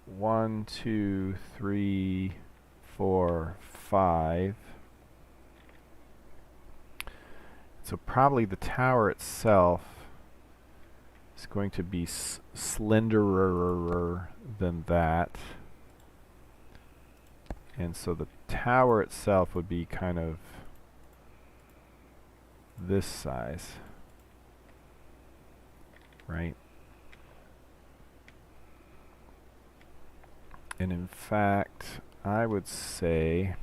1, 2, 3, 4, 5. So probably the tower itself is going to be slenderer than that. And so the tower itself would be kind of this size, right? And in fact, I would say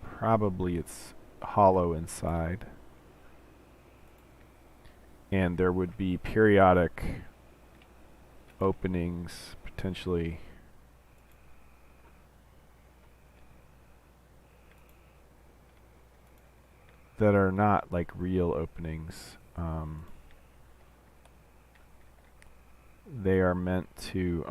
probably it's hollow inside. And there would be periodic openings potentially that are not like real openings. They are meant to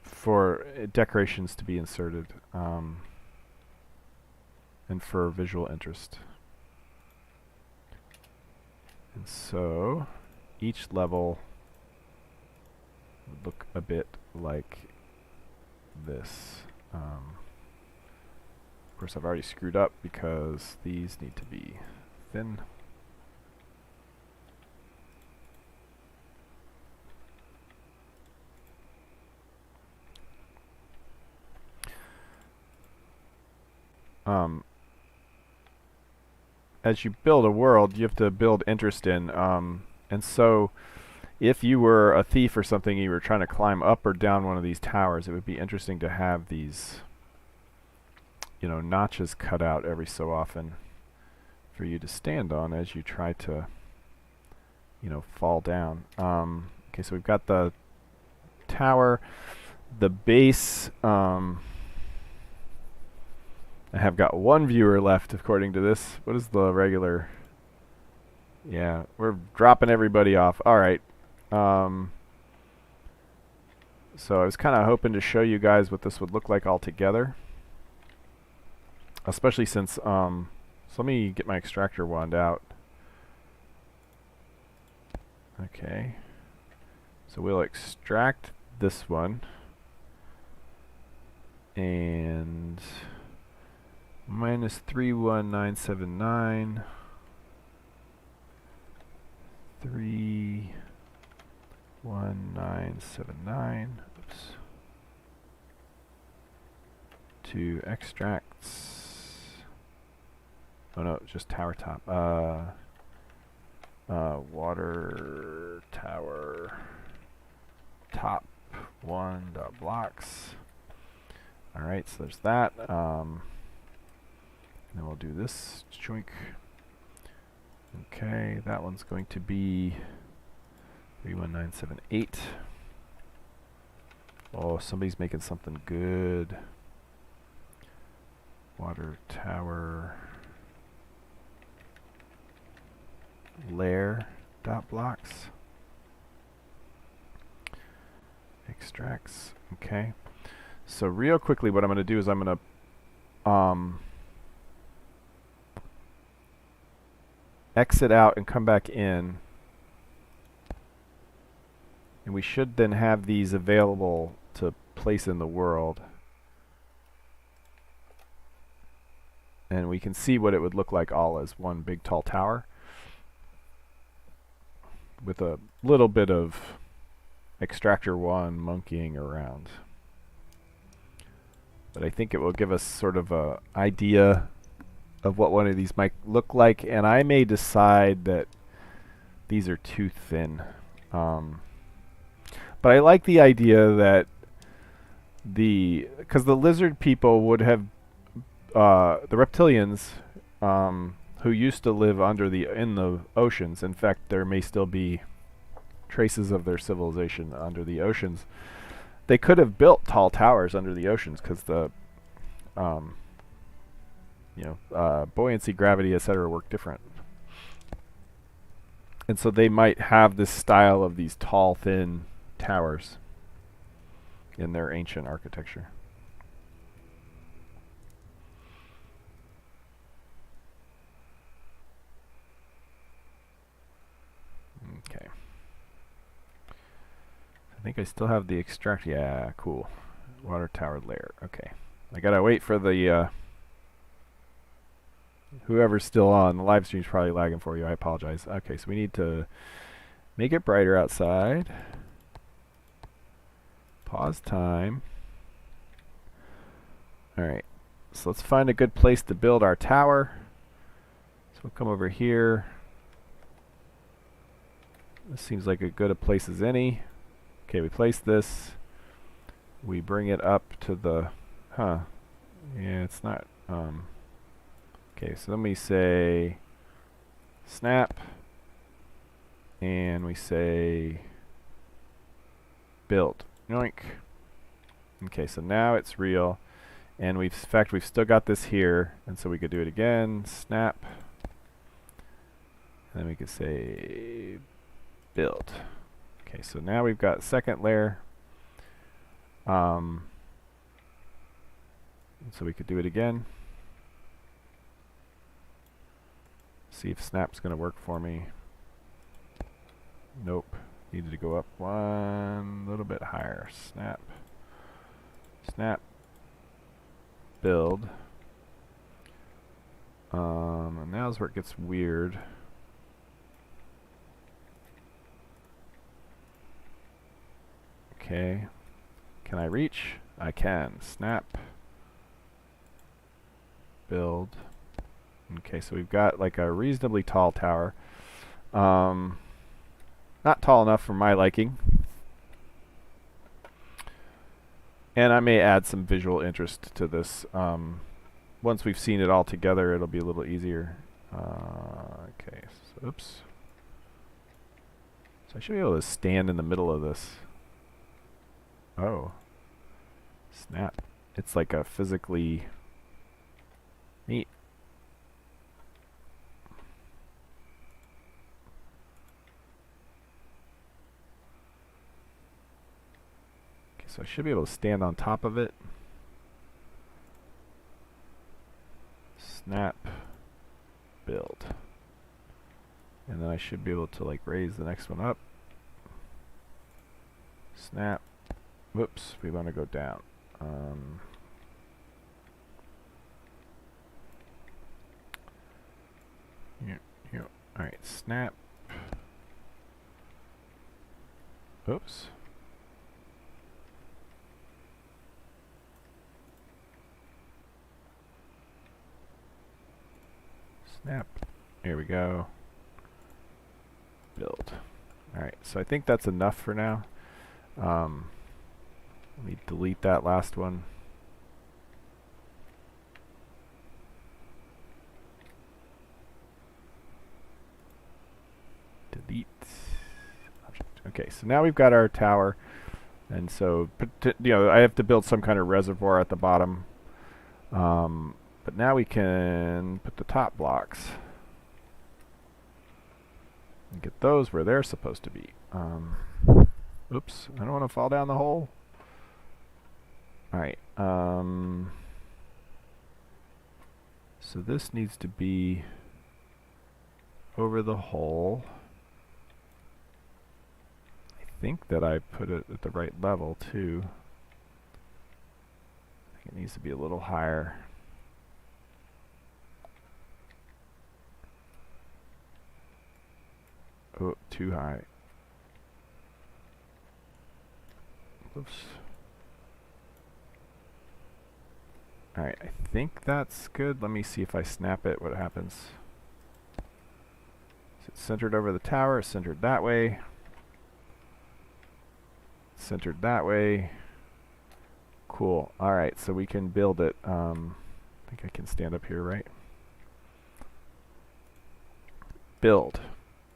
for decorations to be inserted and for visual interest. And so each level would look a bit like this. Of course, I've already screwed up because these need to be thin. As you build a world, you have to build interest in. And so if you were a thief or something, you were trying to climb up or down one of these towers, it would be interesting to have these, you know, notches cut out every so often for you to stand on as you try to, you know, fall down. Okay, so we've got the tower, the base. I have got one viewer left according to this. What is the regular? Yeah, we're dropping everybody off. All right. So I was kind of hoping to show you guys what this would look like all together. Especially since, so let me get my extractor wand out. Okay. So we'll extract this one. And minus 31979. 31979. Oops. To extracts. Oh no, it's just tower top. Water tower top 1.blocks. All right, so there's that. Then we'll do this. Choink. Okay, that one's going to be 31978. Oh, somebody's making something good. Water tower layer dot blocks. Extracts. Okay. So real quickly what I'm going to do is I'm going to exit out and come back in. And we should then have these available to place in the world. And we can see what it would look like all as one big tall tower with a little bit of extractor 1 monkeying around. But I think it will give us sort of a idea of what one of these might look like, and I may decide that these are too thin. But I like the idea that because the lizard people would have the reptilians who used to live in the oceans. In fact, there may still be traces of their civilization under the oceans. They could have built tall towers under the oceans because the buoyancy, gravity, etc. work different. And so they might have this style of these tall, thin towers in their ancient architecture. Okay. I think I still have the extract. Yeah, cool. Water tower layer. Okay. I gotta wait for the whoever's still on. The live stream's probably lagging for you. I apologize. Okay, so we need to Make it brighter outside. Pause time. Alright, so let's find a good place to build our tower. So we'll come over here. This seems like as good a place as any. Okay, we place this. We bring it up to the... Yeah, it's not... okay, so then we say... snap. And we say... build. Yoink. Okay, so now it's real. And in fact, we've still got this here. And so we could do it again. Snap. And then we could say... build. Okay, so now we've got second layer. So we could do it again. See if snap's going to work for me. Nope. Needed to go up one little bit higher. Snap. Snap. Build. And now's where it gets weird. Okay. Can I reach? I can. Snap. Build. Okay, so we've got like a reasonably tall tower. Not tall enough for my liking. And I may add some visual interest to this. Once we've seen it all together, it'll be a little easier. Okay, so, oops. So I should be able to stand in the middle of this. Oh. Snap. It's like a physically... neat. Okay, so I should be able to stand on top of it. Snap. Build. And then I should be able to like raise the next one up. Snap. Whoops, we want to go down. Here. Alright, snap. Oops. Snap. Here we go. Build. Alright, so I think that's enough for now. Let me delete that last one. Delete object. Okay, so now we've got our tower, and so I have to build some kind of reservoir at the bottom. But now we can put the top blocks and get those where they're supposed to be. Oops, I don't want to fall down the hole. Alright, so this needs to be over the hole. I think that I put it at the right level too. I think it needs to be a little higher. Oh, too high. Oops. Alright, I think that's good. Let me see if I snap it, what happens. So it's centered over the tower, centered that way. Centered that way. Cool. Alright, so we can build it. I think I can stand up here, right? Build.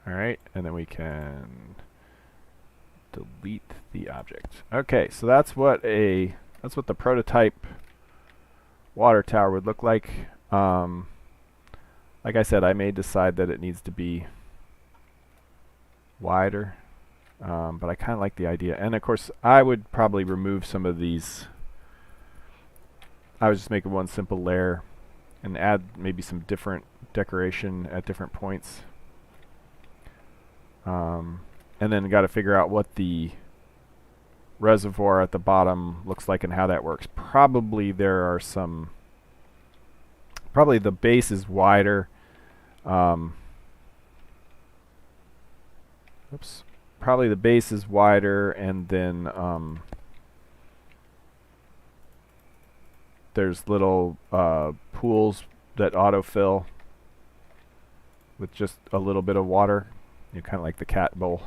Alright, and then we can delete the object. Okay, so that's what the prototype water tower would look like. Like I said, I may decide that it needs to be wider, but I kind of like the idea. And of course, I would probably remove some of these. I would just make one simple layer and add maybe some different decoration at different points. And then got to figure out what the reservoir at the bottom looks like and how that works. Probably there are some... Probably the base is wider. oops, probably the base is wider, and then there's little pools that autofill with just a little bit of water, kind of like the cat bowl,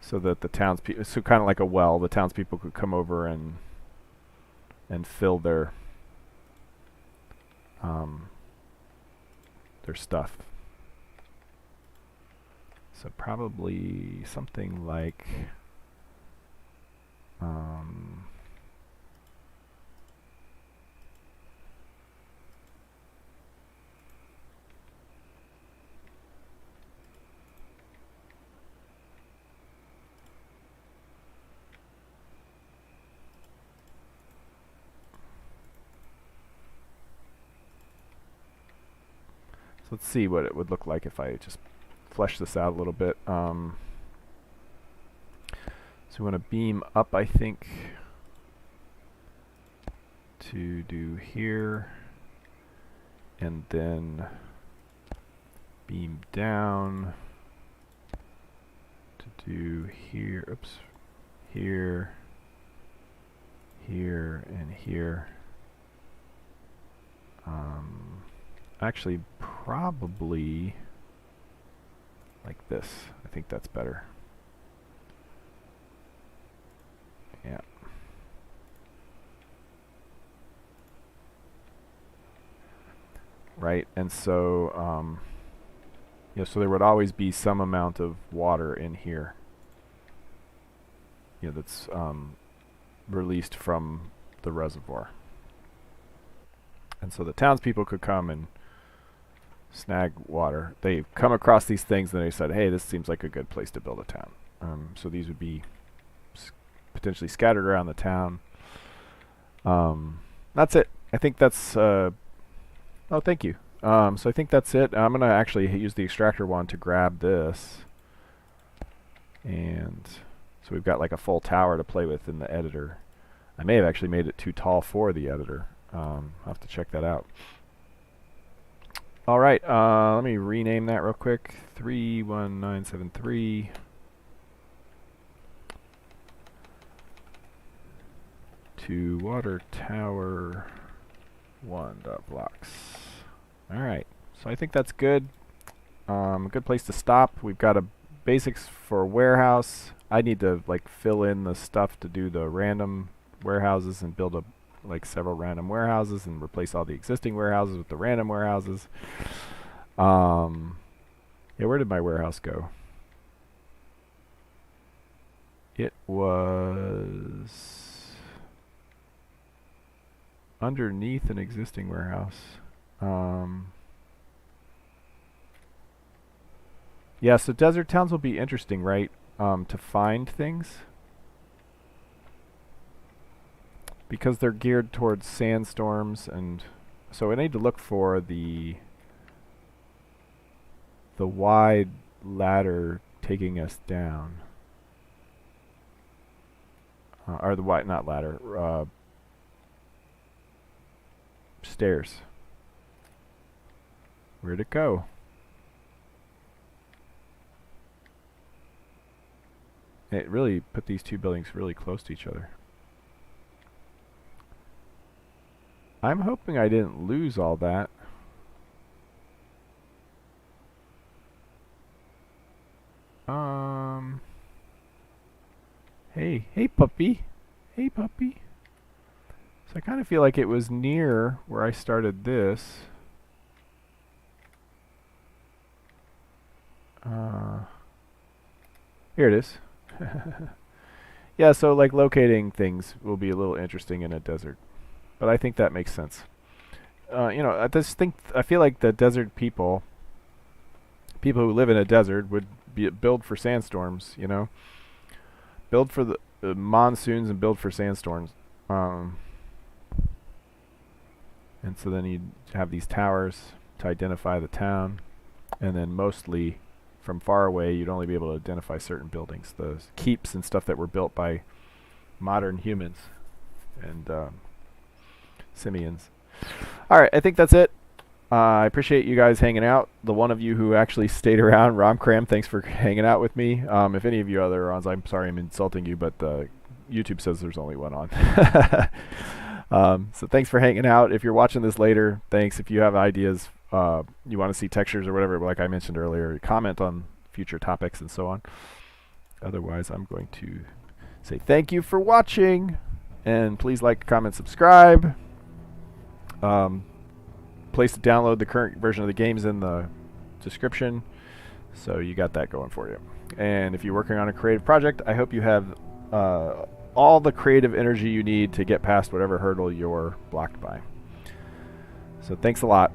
so that the townspeople, so kind of like a well, the townspeople could come over and fill their stuff. So probably something like so let's see what it would look like if I just flesh this out a little bit. So we want to beam up, I think, to do here, and then beam down to do here, oops, here, here, and here. Actually, probably like this. I think that's better. Yeah. Right, and so yeah, so there would always be some amount of water in here, that's released from the reservoir, and so the townspeople could come and snag water. They come across these things and they said, hey, this seems like a good place to build a town. So these would be potentially scattered around the town. That's it. I think that's oh, thank you. So I think that's it. I'm gonna actually use the extractor wand to grab this, and so we've got like a full tower to play with in the editor. I may have actually made it too tall for the editor. I'll have to check that out. All right, let me rename that real quick. 31973. To water tower 1.blocks. All right, so I think that's good. A good place to stop. We've got a basics for warehouse. I need to like fill in the stuff to do the random warehouses and build several random warehouses and replace all the existing warehouses with the random warehouses. Yeah, where did my warehouse go? It was underneath an existing warehouse. Yeah, so desert towns will be interesting, right? To find things, because they're geared towards sandstorms, and so I need to look for the wide ladder taking us down, or the wide, not ladder, stairs. Where'd it go? It really put these two buildings really close to each other. I'm hoping I didn't lose all that. Hey puppy. Hey puppy. So I kind of feel like it was near where I started this. Here it is. Yeah, so like locating things will be a little interesting in a desert, but I think that makes sense. I feel like the desert people who live in a desert would build for sandstorms. Build for the monsoons and build for sandstorms. And so then you'd have these towers to identify the town, and then mostly from far away you'd only be able to identify certain buildings, the keeps and stuff that were built by modern humans and simians. All right, I think that's it. I appreciate you guys hanging out. The one of you who actually stayed around, Romcram, thanks for hanging out with me. If any of you other are on, I'm sorry I'm insulting you, but YouTube says there's only one on. So thanks for hanging out. If you're watching this later, thanks. If you have ideas, you want to see textures or whatever, like I mentioned earlier, comment on future topics and so on. Otherwise, I'm going to say thank you for watching, and please like, comment, subscribe. Place to download the current version of the games in the description, so you got that going for you. And if you're working on a creative project, I hope you have all the creative energy you need to get past whatever hurdle you're blocked by. So thanks a lot.